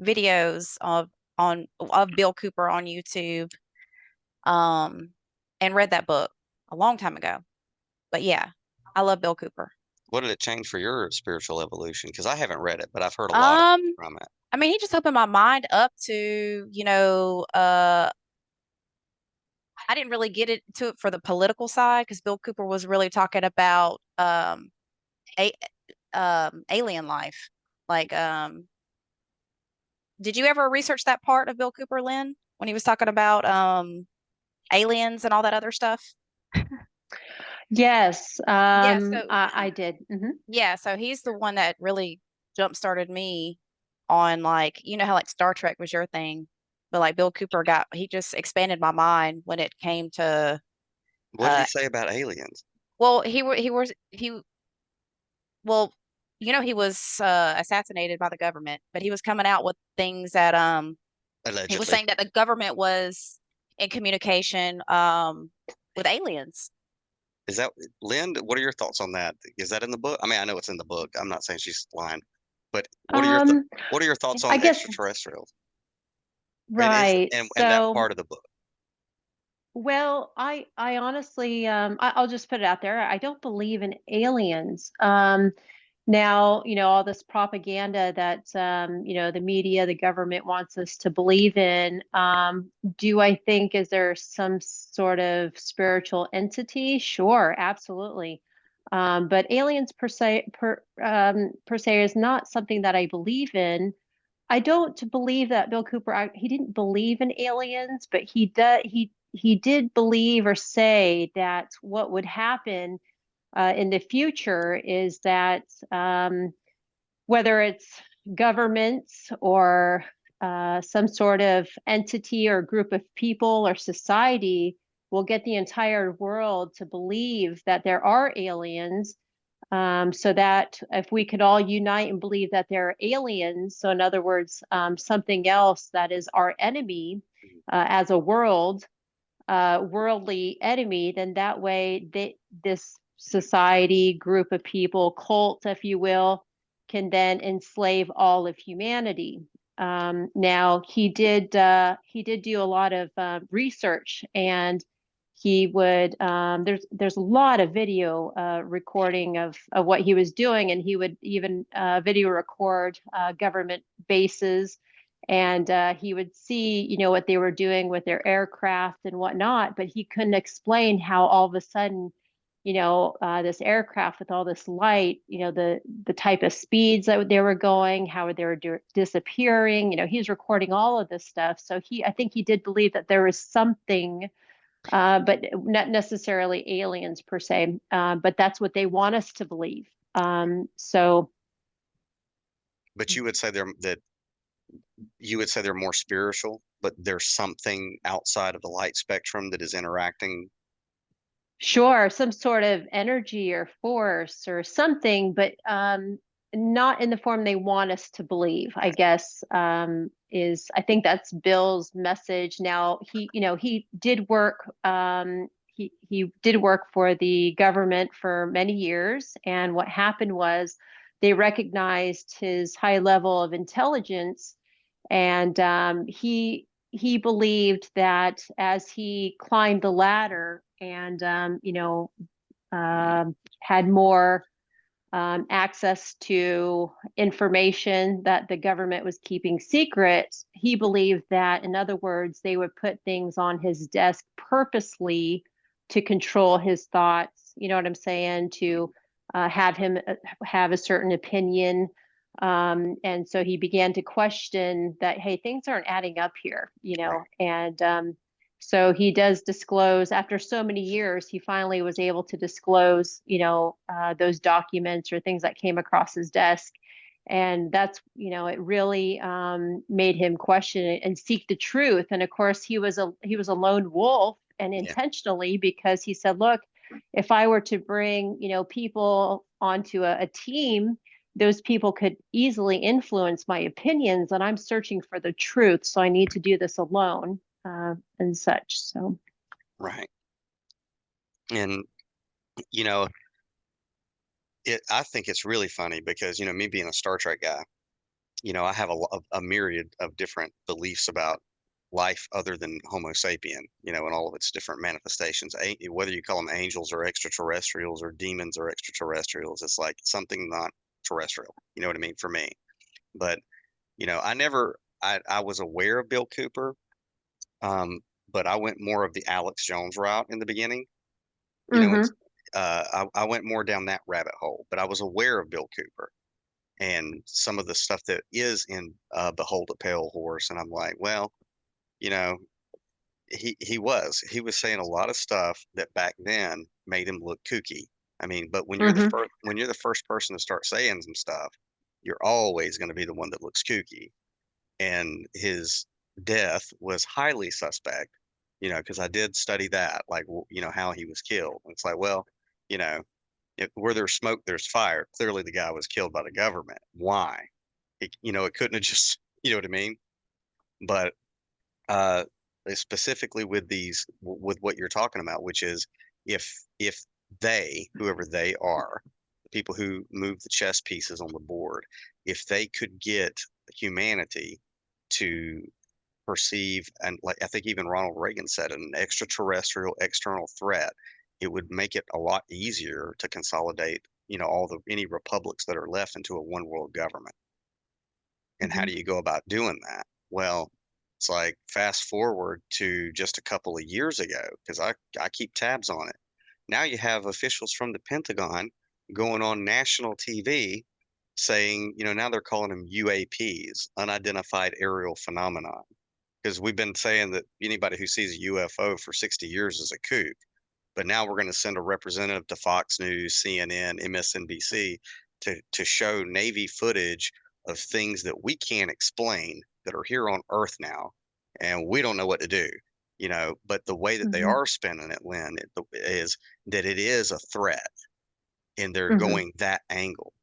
videos of Bill Cooper on YouTube, and read that book a long time ago. But yeah, I love Bill Cooper. What did it change for your spiritual evolution? Because I haven't read it, but I've heard a lot from it. I mean, he just opened my mind up to, I didn't really get into it for the political side because Bill Cooper was really talking about alien life. Like, did you ever research that part of Bill Cooper, Lynn, when he was talking about aliens and all that other stuff? Yes. So I did. yeah, so he's the one that really jump started me on, like, how like Star Trek was your thing, but like Bill Cooper he just expanded my mind when it came to What did he say about aliens? well, he well, he was assassinated by the government, but he was coming out with things that he was Allegedly. saying that the government was in communication with aliens. Is that Lynn? What are your thoughts on that? Is that in the book? I mean, I know it's in the book. I'm not saying she's lying, but what are your thoughts on I guess, extraterrestrials? right. And that part of the book. Well, I honestly, I'll just put it out there. I don't believe in aliens. Now, all this propaganda that, the media, the government wants us to believe in. Do I think, is there some sort of spiritual entity? Sure, absolutely. But aliens per se is not something that I believe in. I don't believe that Bill Cooper, he didn't believe in aliens, but he did believe or say that what would happen in the future is that whether it's governments or some sort of entity or group of people or society will get the entire world to believe that there are aliens, so that if we could all unite and believe that there are aliens, so in other words, something else that is our enemy as a worldly enemy, then that way this society, group of people, cult, if you will, can then enslave all of humanity. Now he did do a lot of research, and he would there's a lot of video recording of what he was doing, and he would even video record government bases, and he would see what they were doing with their aircraft and whatnot, but he couldn't explain how all of a sudden this aircraft with all this light, the type of speeds that they were going, how they were disappearing. He's recording all of this stuff, so I think he did believe that there was something, but not necessarily aliens per se, but that's what they want us to believe. So But you would say they're more spiritual, but there's something outside of the light spectrum that is interacting. sure, some sort of energy or force or something, but not in the form they want us to believe, I guess, I think that's Bill's message. Now he did work, he did work for the government for many years, and what happened was they recognized his high level of intelligence, and he believed that as he climbed the ladder and had more access to information that the government was keeping secret, he believed that, in other words, they would put things on his desk purposely to control his thoughts. You know what I'm saying? To have him have a certain opinion. And so he began to question that, hey, things aren't adding up here, and so he does disclose, after so many years, he finally was able to disclose, those documents or things that came across his desk. And that's, it really made him question it and seek the truth. And of course, he was a lone wolf, and intentionally, because he said, look, if I were to bring, people onto a team, those people could easily influence my opinions, and I'm searching for the truth. So I need to do this alone. And such. So, right. And, I think it's really funny because, me being a Star Trek guy, I have a myriad of different beliefs about life other than Homo sapien, and all of its different manifestations. Whether you call them angels or extraterrestrials or demons or extraterrestrials, it's like something not terrestrial. You know what I mean? For me. But, I was aware of Bill Cooper. But I went more of the Alex Jones route in the beginning. I went more down that rabbit hole, but I was aware of Bill Cooper and some of the stuff that is in Behold a Pale Horse. And I'm like, well, he was saying a lot of stuff that back then made him look kooky. I mean, but when you're the first person to start saying some stuff, you're always going to be the one that looks kooky. And his death was highly suspect, because I did study that, like, how he was killed. It's like, well, where there's smoke, there's fire. Clearly the guy was killed by the government. Why? It couldn't have just, you know what I mean? But specifically with what you're talking about, which is if whoever they are, the people who move the chess pieces on the board, if they could get humanity to perceive, and like I think even Ronald Reagan said, an extraterrestrial external threat, it would make it a lot easier to consolidate, any republics that are left into a one world government. And how do you go about doing that? Well, it's like fast forward to just a couple of years ago, because I keep tabs on it. Now you have officials from the Pentagon going on national TV saying, now they're calling them UAPs, unidentified aerial phenomenon. Because we've been saying that anybody who sees a UFO for 60 years is a kook. But now we're going to send a representative to Fox News, CNN, MSNBC to show Navy footage of things that we can't explain that are here on Earth now. And we don't know what to do, But the way that they are spinning it, Lynn, is that it is a threat. And they're going that angle.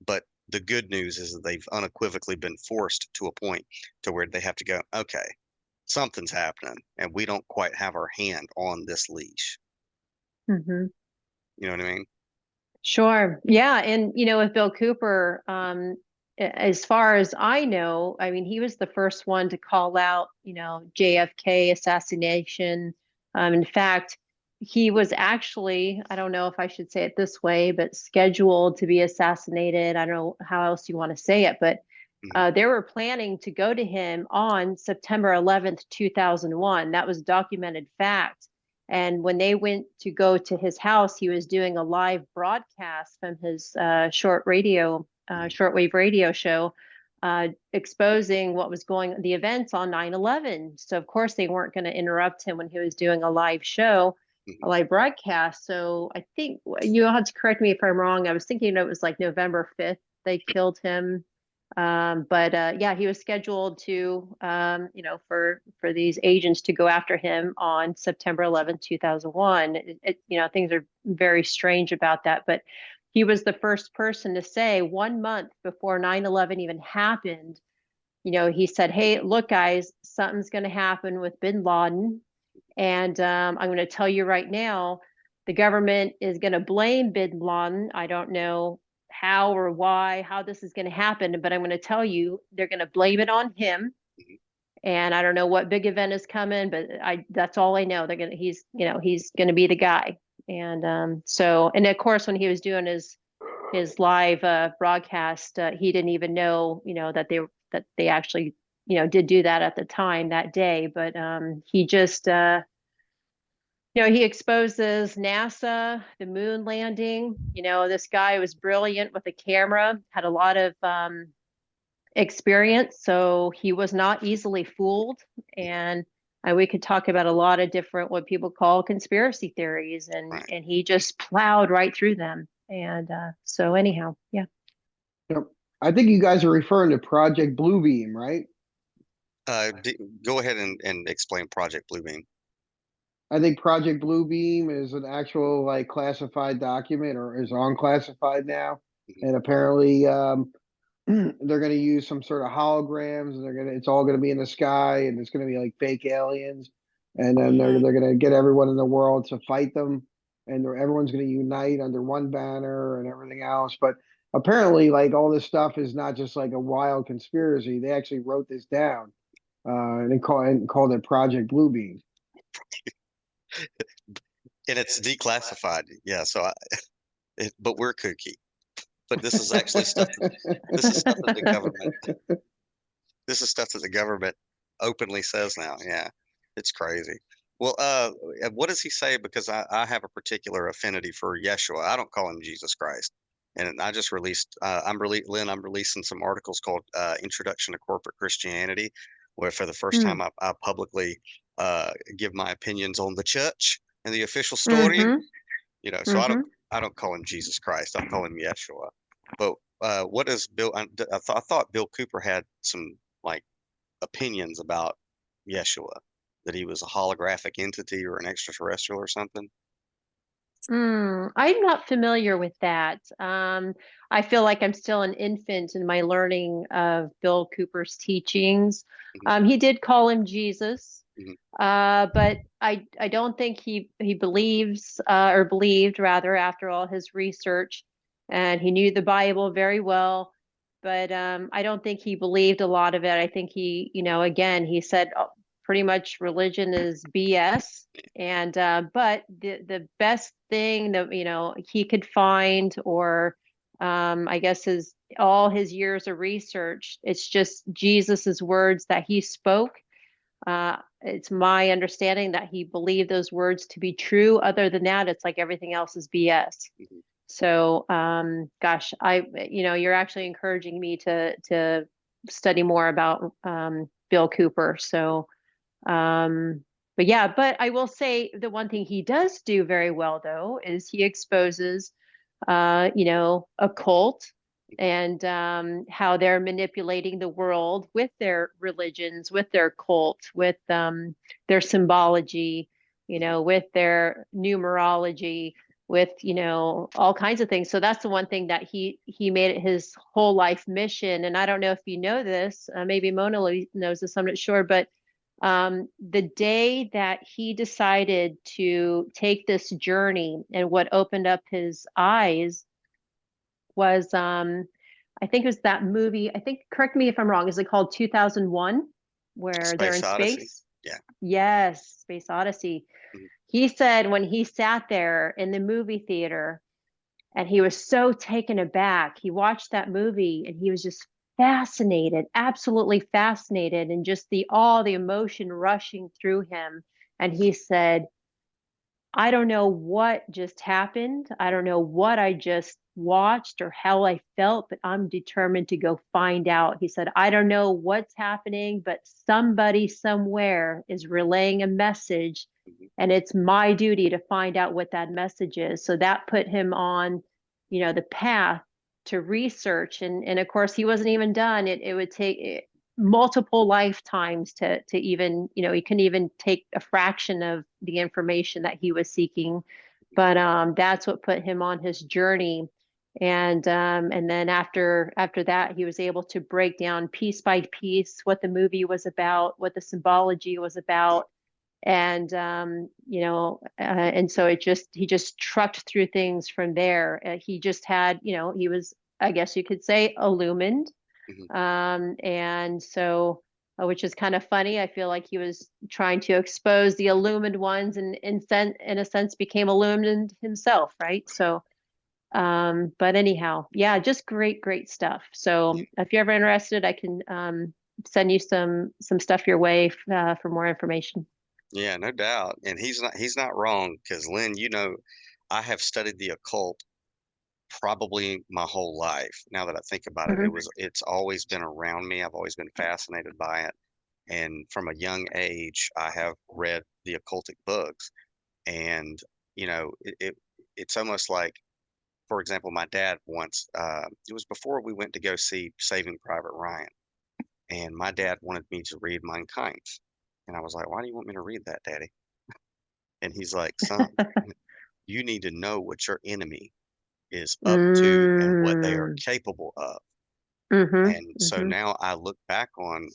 But the good news is that they've unequivocally been forced to a point to where they have to go, okay, something's happening and we don't quite have our hand on this leash. You know what I mean? Sure. Yeah. And, with Bill Cooper, as far as I know, I mean, he was the first one to call out, JFK assassination. In fact, he was actually, I don't know if I should say it this way, but scheduled to be assassinated. I don't know how else you want to say it, but they were planning to go to him on September 11th, 2001. That was documented fact. And when they went to go to his house, he was doing a live broadcast from his shortwave radio show, exposing what was the events on 9/11. So of course they weren't going to interrupt him when he was doing a live show, a live broadcast. So I think you'll have to correct me if I'm wrong. I was thinking it was like November 5th they killed him. But yeah, he was scheduled to, for these agents to go after him on September 11th, 2001. Things are very strange about that, but he was the first person to say 1 month before 9/11 even happened. He said, hey, look, guys, something's going to happen with bin Laden. And I'm going to tell you right now, the government is going to blame bin Laden. I don't know how or why, how this is going to happen, but I'm going to tell you, they're going to blame it on him. And I don't know what big event is coming, but that's all I know. He's going to be the guy. And so, and of course, when he was doing his live broadcast, he didn't even know, that they actually, did do that at the time that day. But he just, he exposes NASA, the moon landing. This guy was brilliant with a camera, had a lot of experience, so he was not easily fooled. And we could talk about a lot of different what people call conspiracy theories, and he just plowed right through them. And so anyhow, yeah. Yep. I think you guys are referring to Project Bluebeam, right? Go ahead and explain Project Bluebeam. I think Project Bluebeam is an actual like classified document, or is unclassified now. And apparently they're going to use some sort of holograms, and it's all going to be in the sky, and it's going to be like fake aliens. And then they're going to get everyone in the world to fight them, and everyone's going to unite under one banner and everything else. But apparently, like, all this stuff is not just like a wild conspiracy. They actually wrote this down and called it Project Bluebeam. And it's declassified. Yeah. So, but we're kooky. But this is actually stuff. This is stuff that the government. This is stuff that the government openly says now. Yeah, it's crazy. Well, what does he say? Because I have a particular affinity for Yeshua. I don't call him Jesus Christ. And I just released. I'm releasing some articles called "Introduction to Corporate Christianity," where for the first time I publicly give my opinions on the church and the official story. So I don't call him Jesus Christ. I call him Yeshua. But what is Bill? I thought Bill Cooper had some like opinions about Yeshua, that he was a holographic entity or an extraterrestrial or something. I'm not familiar with that. I feel like I'm still an infant in my learning of Bill Cooper's teachings. He did call him Jesus. But I don't think he believes or believed rather, after all his research, and he knew the Bible very well. But I don't think he believed a lot of it. I think he, again, he said pretty much religion is BS. And but the best thing that he could find, or I guess all his years of research, it's just Jesus's words that he spoke. It's my understanding that he believed those words to be true. Other than that, it's like everything else is BS. So, gosh, you're actually encouraging me to study more about Bill Cooper. So, but yeah, but I will say the one thing he does do very well, though, is he exposes, a cult, and how they're manipulating the world with their religions, with their cult, with their symbology, with their numerology, with all kinds of things. So that's the one thing that he made it his whole life mission. And I don't know if you know this, maybe Mona knows this, I'm not sure, but the day that he decided to take this journey, and what opened up his eyes was I think it was that movie. I think, correct me if I'm wrong, is it called 2001, where they're in space? Yeah. Yes, Space Odyssey. He said when he sat there in the movie theater and he was so taken aback, he watched that movie and he was just fascinated, absolutely fascinated, and just the emotion rushing through him. And he said, I don't know what just happened. I don't know what I just watched or how I felt, but I'm determined to go find out. He said, I don't know what's happening, but somebody somewhere is relaying a message, and it's my duty to find out what that message is. So that put him on, the path to research. And of course, he wasn't even done. It would take multiple lifetimes to even, he couldn't even take a fraction of the information that he was seeking. But that's what put him on his journey. And then after that, he was able to break down piece by piece what the movie was about, what the symbology was about. And and so he just trucked through things from there. He just had, he was, I guess you could say, illumined. And so, which is kind of funny. I feel like he was trying to expose the illumined ones, and in a sense became illumined himself, right? So, but anyhow, yeah, just great stuff. So if you're ever interested, I can send you some stuff your way for more information. Yeah, no doubt. And he's not wrong, because Lynn, I have studied the occult probably my whole life. Now that I think about it, Mhm. it's always been around me. I've always been fascinated by it. And from a young age, I have read the occultic books. And, it's almost like, for example, my dad once, it was before we went to go see Saving Private Ryan. And my dad wanted me to read Mein Kampf. And I was like, why do you want me to read that, Daddy? And he's like, son, you need to know what your enemy is up to and what they are Mm. capable of. Mhm. And so Mhm. now I look back on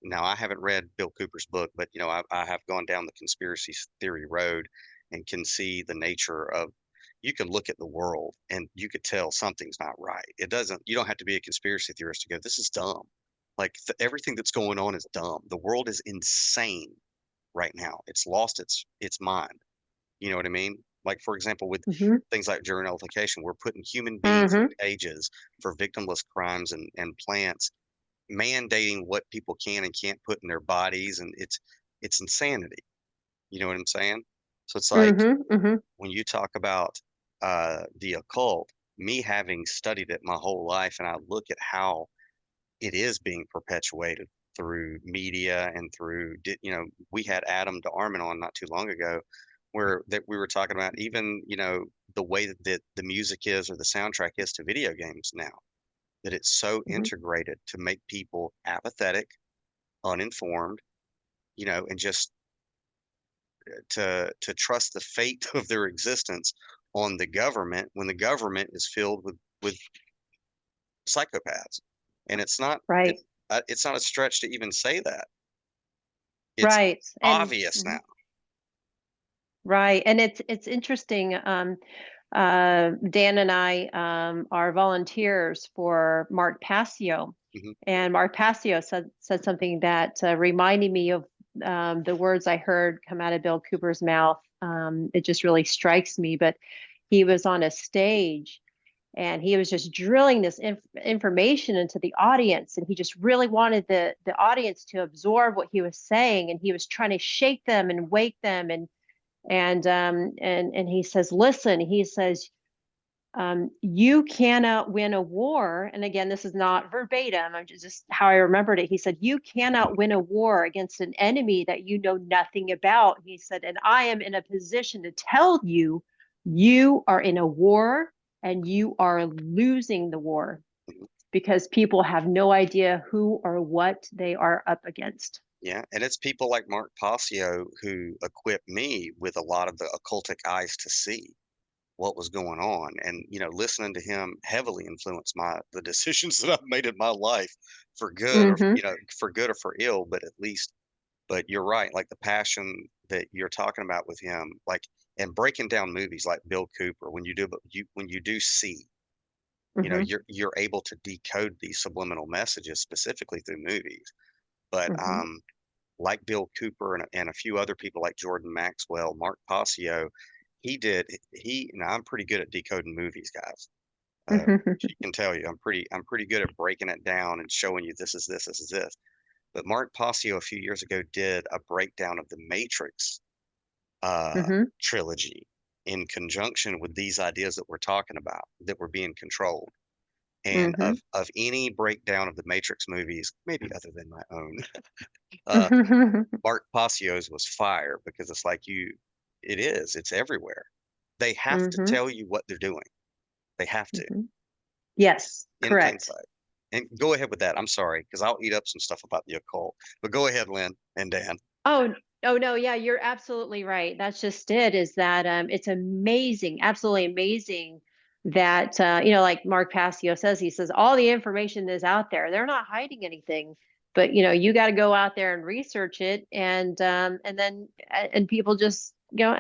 now I haven't read Bill Cooper's book, but I have gone down the conspiracy theory road and can see the nature of, you can look at the world and you could tell something's not right. You don't have to be a conspiracy theorist to go, this is dumb. Like everything that's going on is dumb. The world is insane right now. It's lost its mind. You know what I mean? Like, for example, with Mhm. things like jury nullification, we're putting human beings in Mhm. cages for victimless crimes and plants, mandating what people can and can't put in their bodies, and it's insanity. You know what I'm saying? So it's like Mhm. Mhm. when you talk about the occult, me having studied it my whole life, and I look at how it is being perpetuated through media and we had Adam DeArmond on not too long ago, where that we were talking about even, the way that the music is, or the soundtrack is to video games now, that it's so Mhm. integrated to make people apathetic, uninformed, and just to trust the fate of their existence on the government, when the government is filled with psychopaths. And Right. it's not a stretch to even say that. It's Right. And obvious now. mhm. Right. And it's interesting. Dan and I are volunteers for Mark Passio, Mhm. and Mark Passio said something that reminded me of the words I heard come out of Bill Cooper's mouth. It just really strikes me. But he was on a stage, and he was just drilling this information into the audience, and he just really wanted the audience to absorb what he was saying, and he was trying to shake them and wake them, and he says, listen, he says, you cannot win a war. And again, this is not verbatim, I'm just how I remembered it. He said, you cannot win a war against an enemy that you know nothing about. He said, and I am in a position to tell you, you are in a war and you are losing the war, Mhm. because people have no idea who or what they are up against. Yeah, and it's people like Mark Passio who equip me with a lot of the occultic eyes to see what was going on. And, listening to him heavily influenced the decisions that I've made in my life, for good, or Mm-hmm. for good or for ill, but at least, but you're right, like the passion that you're talking about with him, like, and breaking down movies like Bill Cooper, when you do see, Mm-hmm. you're able to decode these subliminal messages specifically through movies. But Mm-hmm. like Bill Cooper and a few other people like Jordan Maxwell, Mark Passio, now I'm pretty good at decoding movies, guys. She can tell you I'm pretty good at breaking it down and showing you this is this, this is this. But Mark Passio a few years ago did a breakdown of the Matrix Mm-hmm. trilogy in conjunction with these ideas that we're talking about, that were being controlled. And Mm-hmm. of any breakdown of the Matrix movies, maybe other than my own, uh, Mm-hmm. Mark Passio's was fire, because it's like it's everywhere. They have to tell you what they're doing. They have to, Mm-hmm. Yes, in plain correct. sight. And go ahead with that. I'm sorry, because I'll eat up some stuff about the occult. But go ahead, Lynn and Dan. Oh, oh no, yeah, you're absolutely right. That's just it, is that it's amazing, absolutely amazing that like Mark Passio says, he says all the information is out there. They're not hiding anything. but you got to go out there and research it, and then and people just go,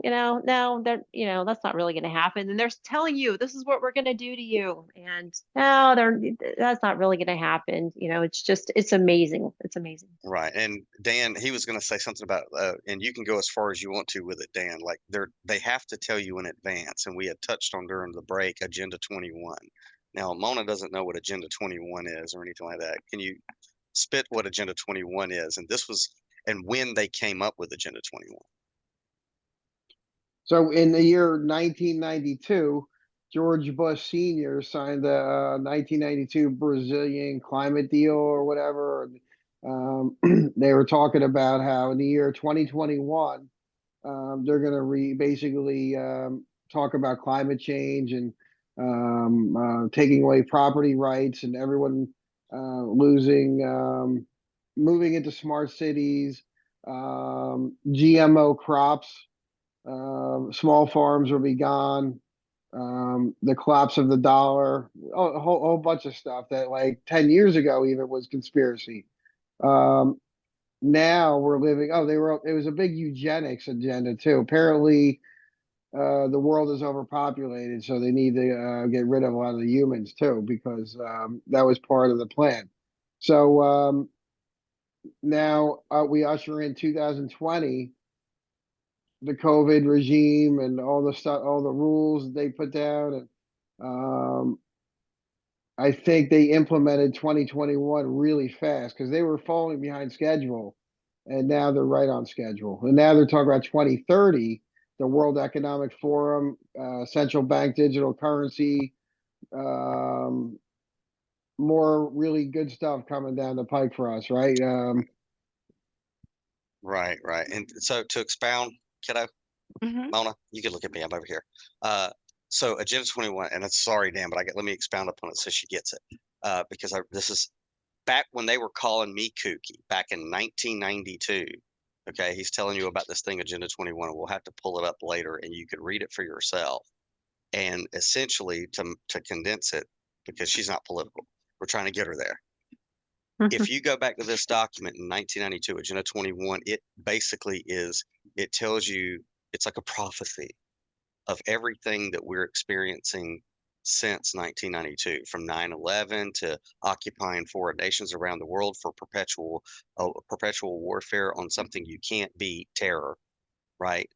no, that's not really going to happen. And they're telling you this is what we're going to do to you, and no, that's not really going to happen. It's amazing. It's amazing. Right. And Dan, he was going to say something about, and you can go as far as you want to with it, Dan. Like they have to tell you in advance, and we had touched on during the break Agenda 21. Now, Mona doesn't know what Agenda 21 is or anything like that. Can you spit what Agenda 21 is? And when they came up with Agenda 21? So in the year 1992, George Bush Sr. signed the 1992 Brazilian climate deal or whatever. They were talking about how in the year 2021, they're going to basically talk about climate change and taking away property rights and everyone moving into smart cities, GMO crops. Small farms will be gone. The collapse of the dollar, a whole bunch of stuff that like 10 years ago even was conspiracy. Now we're living. It was a big eugenics agenda too. Apparently, the world is overpopulated, so they need to get rid of a lot of the humans too, because that was part of the plan. So now we usher in 2020. The COVID regime and all the stuff, all the rules they put down, and I think they implemented 2021 really fast because they were falling behind schedule, and now they're right on schedule. And now they're talking about 2030, the World Economic Forum, central bank digital currency, more really good stuff coming down the pike for us, right? Right. And so to expound, kiddo, Mm-hmm. Mona, you can look at me. I'm over here. So Agenda 21, and I'm sorry, Dan, but let me expound upon it so she gets it. Because this is back when they were calling me kooky back in 1992. Okay, he's telling you about this thing, Agenda 21. We'll have to pull it up later, and you can read it for yourself. And essentially, to condense it, because she's not political, we're trying to get her there. If you go back to this document in 1992, Agenda 21, it basically it tells you, it's like a prophecy of everything that we're experiencing since 1992, from 9/11 to occupying foreign nations around the world for perpetual warfare on something you can't beat, terror, right?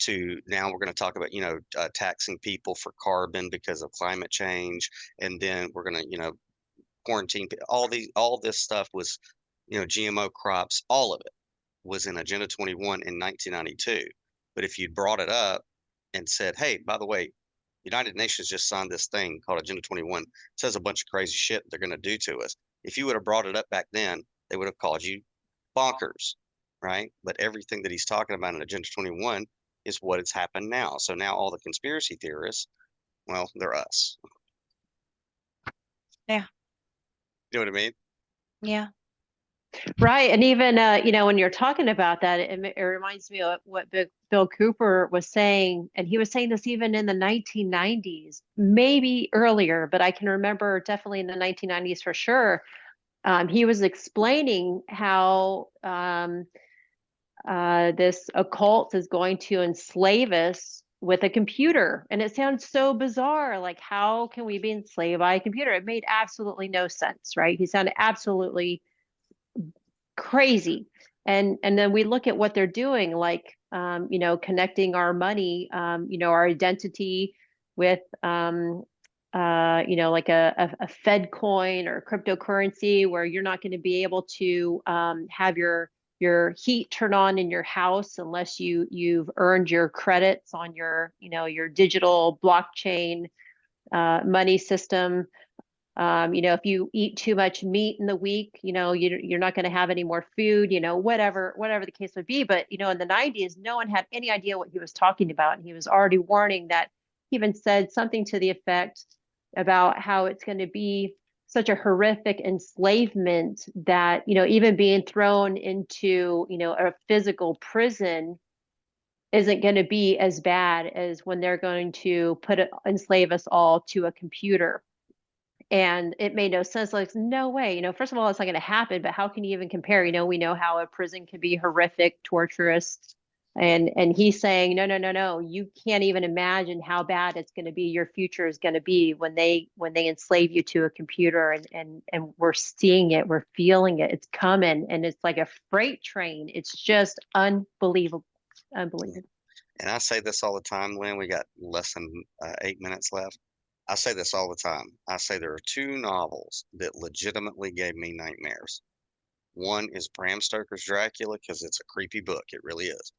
To now we're going to talk about, taxing people for carbon because of climate change, and then we're going to, quarantine. All this stuff was, GMO crops, all of it was in Agenda 21 in 1992. But if you'd brought it up and said, hey, by the way, United Nations just signed this thing called Agenda 21, it says a bunch of crazy shit they're going to do to us. If you would have brought it up back then, they would have called you bonkers, right? But everything that he's talking about in Agenda 21 is what has happened now. So now all the conspiracy theorists, well, they're us. Yeah. You know what I mean? Yeah. Right. And even, when you're talking about that, it reminds me of what Bill Cooper was saying. And he was saying this even in the 1990s, maybe earlier, but I can remember definitely in the 1990s for sure. He was explaining how this occult is going to enslave us with a computer. And it sounds so bizarre. Like, how can we be enslaved by a computer? It made absolutely no sense, right? He sounded absolutely crazy. And then we look at what they're doing, like, connecting our money, our identity with, like a Fed coin or cryptocurrency, where you're not going to be able to have your heat turn on in your house unless you've earned your credits on your digital blockchain money system. If you eat too much meat in the week, you're not going to have any more food, whatever the case would be. But, in the 90s, no one had any idea what he was talking about. And he was already warning that. He even said something to the effect about how it's going to be such a horrific enslavement that, even being thrown into, a physical prison isn't going to be as bad as when they're going to enslave us all to a computer. And it made no sense. Like, no way, first of all, it's not going to happen, but how can you even compare? We know how a prison can be horrific, torturous. And he's saying, no, no, no, no, you can't even imagine how bad it's going to be. Your future is going to be when they enslave you to a computer, and we're seeing it, we're feeling it, it's coming, and it's like a freight train. It's just unbelievable. Unbelievable. And I say this all the time, Lynn. We got less than 8 minutes left. I say this all the time. I say there are two novels that legitimately gave me nightmares. One is Bram Stoker's Dracula, because it's a creepy book. It really is.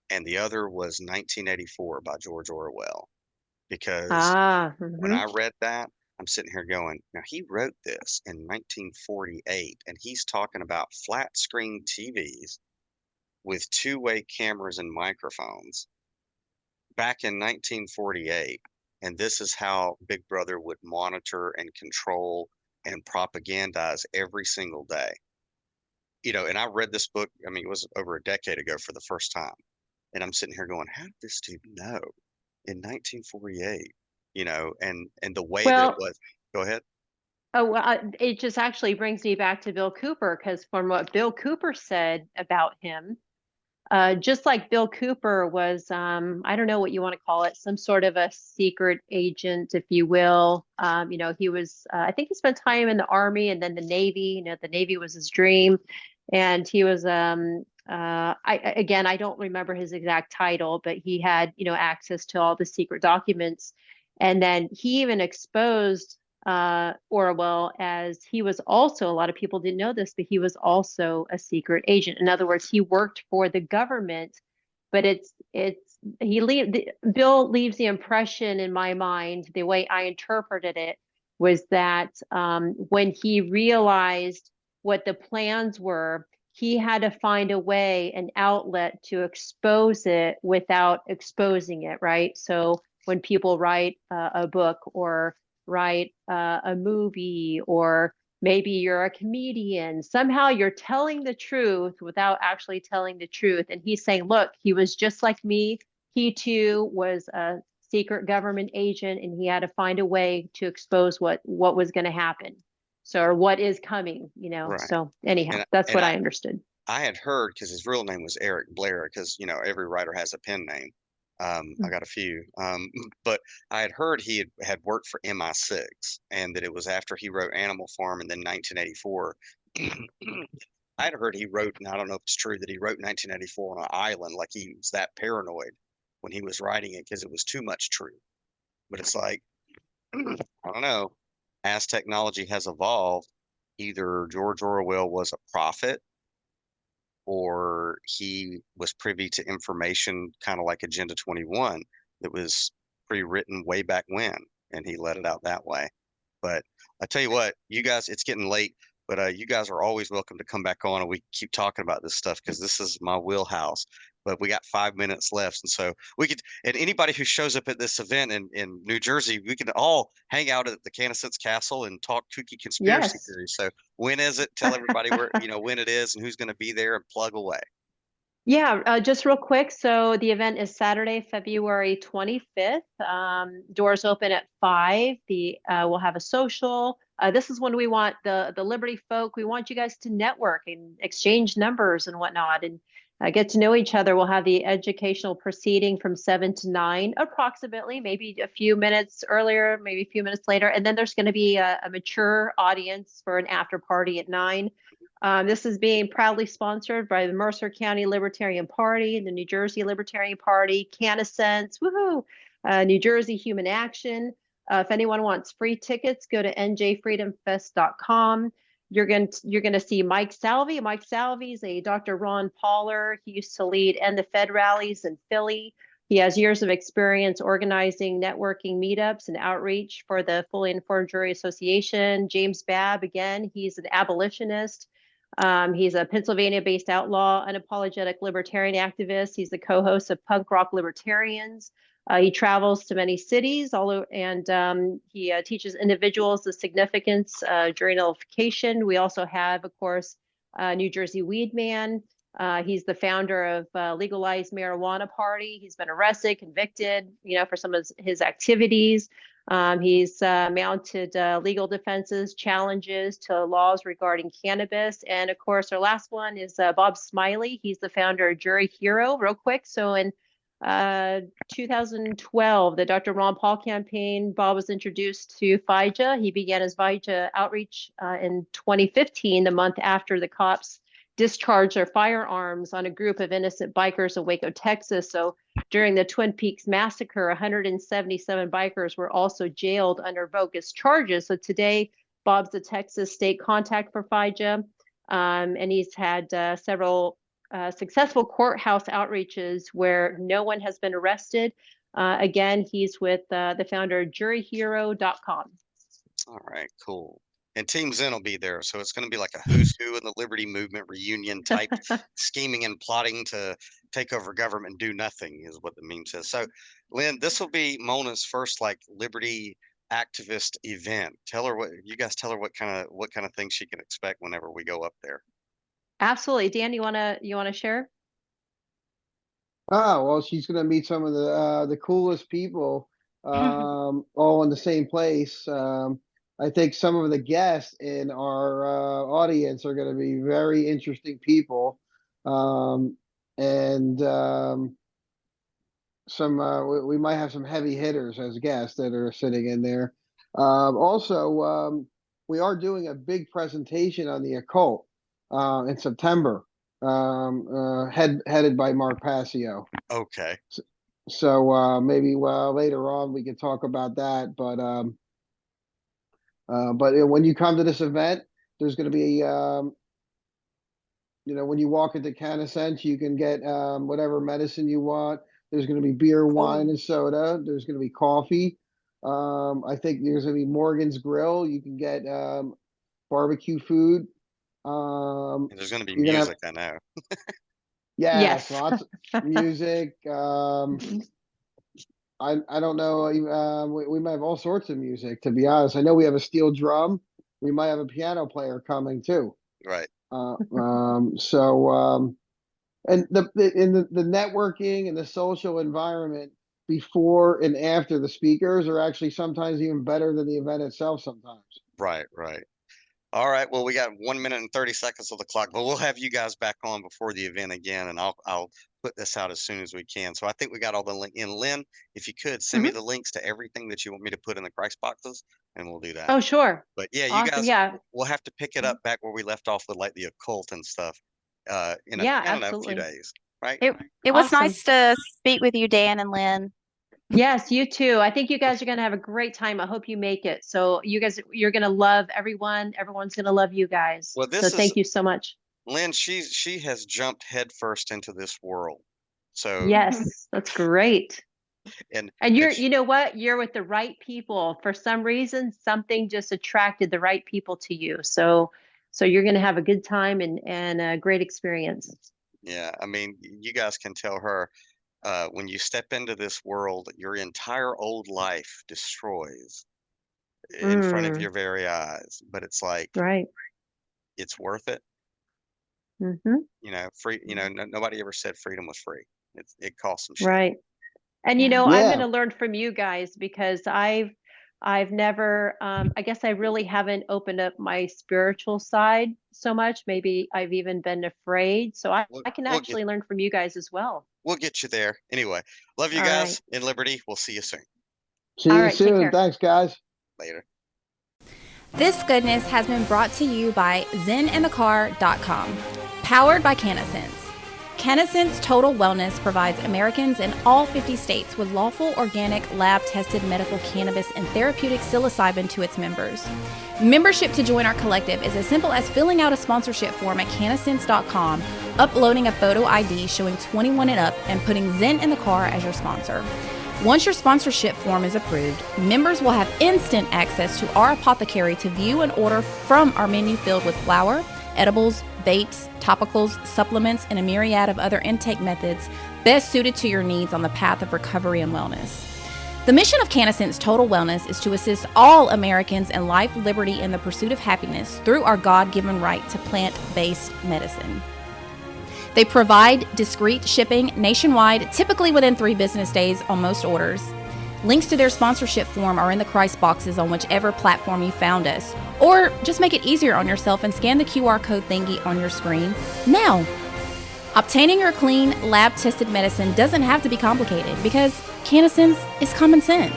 And the other was 1984 by George Orwell. Because when I read that, I'm sitting here going, now he wrote this in 1948, and he's talking about flat screen TVs with two-way cameras and microphones back in 1948. And this is how Big Brother would monitor and control and propagandize every single day. And I read this book, I mean, it was over a decade ago for the first time. And I'm sitting here going, how did this dude know in 1948? And the way that it was. Go ahead. Oh, well, it just actually brings me back to Bill Cooper, because from what Bill Cooper said about him, just like Bill Cooper was, I don't know what you want to call it, some sort of a secret agent, if you will. He was, I think he spent time in the Army and then the Navy. The Navy was his dream. And he was, I don't remember his exact title, but he had, access to all the secret documents. And then he even exposed Orwell, as he was also, a lot of people didn't know this, but he was also a secret agent. In other words, he worked for the government, but Bill leaves the impression in my mind, the way I interpreted it, was that when he realized what the plans were, he had to find a way, an outlet to expose it without exposing it, right? So when people write a book or write a movie, or maybe you're a comedian, somehow you're telling the truth without actually telling the truth. And he's saying, look, he was just like me. He too was a secret government agent, and he had to find a way to expose what was going to happen. So, or what is coming, Right. So anyhow, that's what I understood. I had heard, because his real name was Eric Blair, because every writer has a pen name. I got a few, but I had heard he had worked for MI6, and that it was after he wrote Animal Farm, and then 1984. I had heard he wrote, and I don't know if it's true, that he wrote 1984 on an island, like he was that paranoid when he was writing it, because it was too much true. But it's like, I don't know, as technology has evolved, either George Orwell was a prophet, or he was privy to information kind of like Agenda 21 that was pre-written way back when, and he let it out that way. But I tell you what, you guys, it's getting late, but you guys are always welcome to come back on, and we keep talking about this stuff, because this is my wheelhouse. But we got 5 minutes left, and so we could, and anybody who shows up at this event in New Jersey, we can all hang out at the Canasetts Castle and talk kooky conspiracy theories. So when is it? Tell everybody where, when it is and who's going to be there, and plug away. Yeah, just real quick. So the event is Saturday, February 25th. Doors open at 5. We'll have a social. This is when we want the Liberty folk. We want you guys to network and exchange numbers and whatnot, and get to know each other. We'll have the educational proceeding from 7 to 9, approximately, maybe a few minutes earlier, maybe a few minutes later. And then there's going to be a mature audience for an after party at 9. This is being proudly sponsored by the Mercer County Libertarian Party, the New Jersey Libertarian Party, Canasetts, woohoo, New Jersey Human Action. If anyone wants free tickets, go to njfreedomfest.com. You're going to see Mike Salvi. Mike Salvi is a Dr. Ron Pauler. He used to lead End the Fed rallies in Philly. He has years of experience organizing networking meetups and outreach for the Fully Informed Jury Association. James Babb, again, he's an abolitionist. He's a Pennsylvania-based outlaw, unapologetic libertarian activist. He's the co-host of Punk Rock Libertarians. He travels to many cities, and he teaches individuals the significance of jury nullification. We also have, of course, New Jersey Weed Man. He's the founder of Legalized Marijuana Party. He's been arrested, convicted, for some of his activities. He's mounted legal defenses, challenges to laws regarding cannabis. And of course, our last one is Bob Smiley. He's the founder of Jury Hero, real quick. So in 2012, the Dr. Ron Paul campaign, Bob was introduced to FIJA. He began his FIJA outreach in 2015, the month after the cops discharged their firearms on a group of innocent bikers in Waco, Texas. So during the Twin Peaks massacre, 177 bikers were also jailed under bogus charges. So today, Bob's the Texas state contact for FIJA, and he's had several successful courthouse outreaches where no one has been arrested. Again, he's with the founder of juryhero.com. All right, cool. And Team Zen will be there. So it's going to be like a who's who in the Liberty Movement reunion type scheming and plotting to take over government and do nothing is what the meme says. So, Lynn, this will be Mona's first like Liberty activist event. Tell her what you guys tell her what kind of things she can expect whenever we go up there. Absolutely. Dan, you wanna share? Oh, well, she's going to meet some of the coolest people, all in the same place. I think some of the guests in our audience are going to be very interesting people, and we might have some heavy hitters as guests that are sitting in there. Also, we are doing a big presentation on the occult in September, headed by Mark Passio. Okay. So maybe later on we can talk about that, but when you come to this event, there's going to be, when you walk into Canasense, you can get whatever medicine you want. There's going to be beer, wine, and soda. There's going to be coffee. I think there's going to be Morgan's Grill. You can get barbecue food. There's going to be music, I know. Yes, lots of music. I don't know. We might have all sorts of music, to be honest. I know we have a steel drum. We might have a piano player coming too. Right. And the networking and the social environment before and after the speakers are actually sometimes even better than the event itself sometimes. Right. All right. Well, we got 1 minute and 30 seconds of the clock, but we'll have you guys back on before the event again, and I'll put this out as soon as we can. So I think we got all the link in. Lynn, if you could send me the links to everything that you want me to put in the Christ boxes, and we'll do that. Oh, sure. But yeah, Awesome. you guys, yeah. we'll have to pick it up back where we left off with like the occult and stuff. In a, Yeah, I don't know, a absolutely. few days, right? It was Awesome. nice to speak with you, Dan and Lynn. Yes, you too. I think you guys are going to have a great time. I hope you make it. So you guys, you're going to love everyone. Everyone's going to love you guys. Well, so thank you so much. Lynn, she has jumped headfirst into this world. So yes, that's great. And you know what? You're with the right people. For some reason, something just attracted the right people to you. So you're going to have a good time and a great experience. Yeah, I mean, you guys can tell her when you step into this world, your entire old life destroys in front of your very eyes. But it's like, right, it's worth it. Mm-hmm. Free. Nobody ever said freedom was free. It costs some shit. Right. And I'm going to learn from you guys because I've never, I guess I really haven't opened up my spiritual side so much. Maybe I've even been afraid. So I can actually learn from you guys as well. We'll get you there. Anyway, love you guys in Liberty. We'll see you soon. See you soon. Thanks, guys. Later. This goodness has been brought to you by zenandthecar.com, powered by Canasense. Canasense Total Wellness provides Americans in all 50 states with lawful, organic, lab-tested medical cannabis and therapeutic psilocybin to its members. Membership to join our collective is as simple as filling out a sponsorship form at canasense.com, uploading a photo ID showing 21 and up, and putting Zen in the Car as your sponsor. Once your sponsorship form is approved, members will have instant access to our apothecary to view and order from our menu filled with flower, edibles, vapes, topicals, supplements, and a myriad of other intake methods best suited to your needs on the path of recovery and wellness. The mission of Canasense Total Wellness is to assist all Americans in life, liberty, and the pursuit of happiness through our God-given right to plant-based medicine. They provide discreet shipping nationwide, typically within 3 business days on most orders. Links to their sponsorship form are in the Christ boxes on whichever platform you found us. Or just make it easier on yourself and scan the QR code thingy on your screen now. Obtaining your clean, lab-tested medicine doesn't have to be complicated because CannASense is common sense.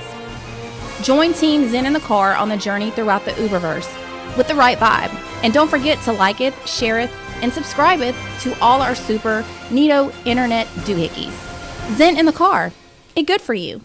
Join Team Zen in the car on the journey throughout the Uberverse with the right vibe. And don't forget to like it, share it, and subscribe it to all our super neato internet doohickeys. Zen in the car. It good for you.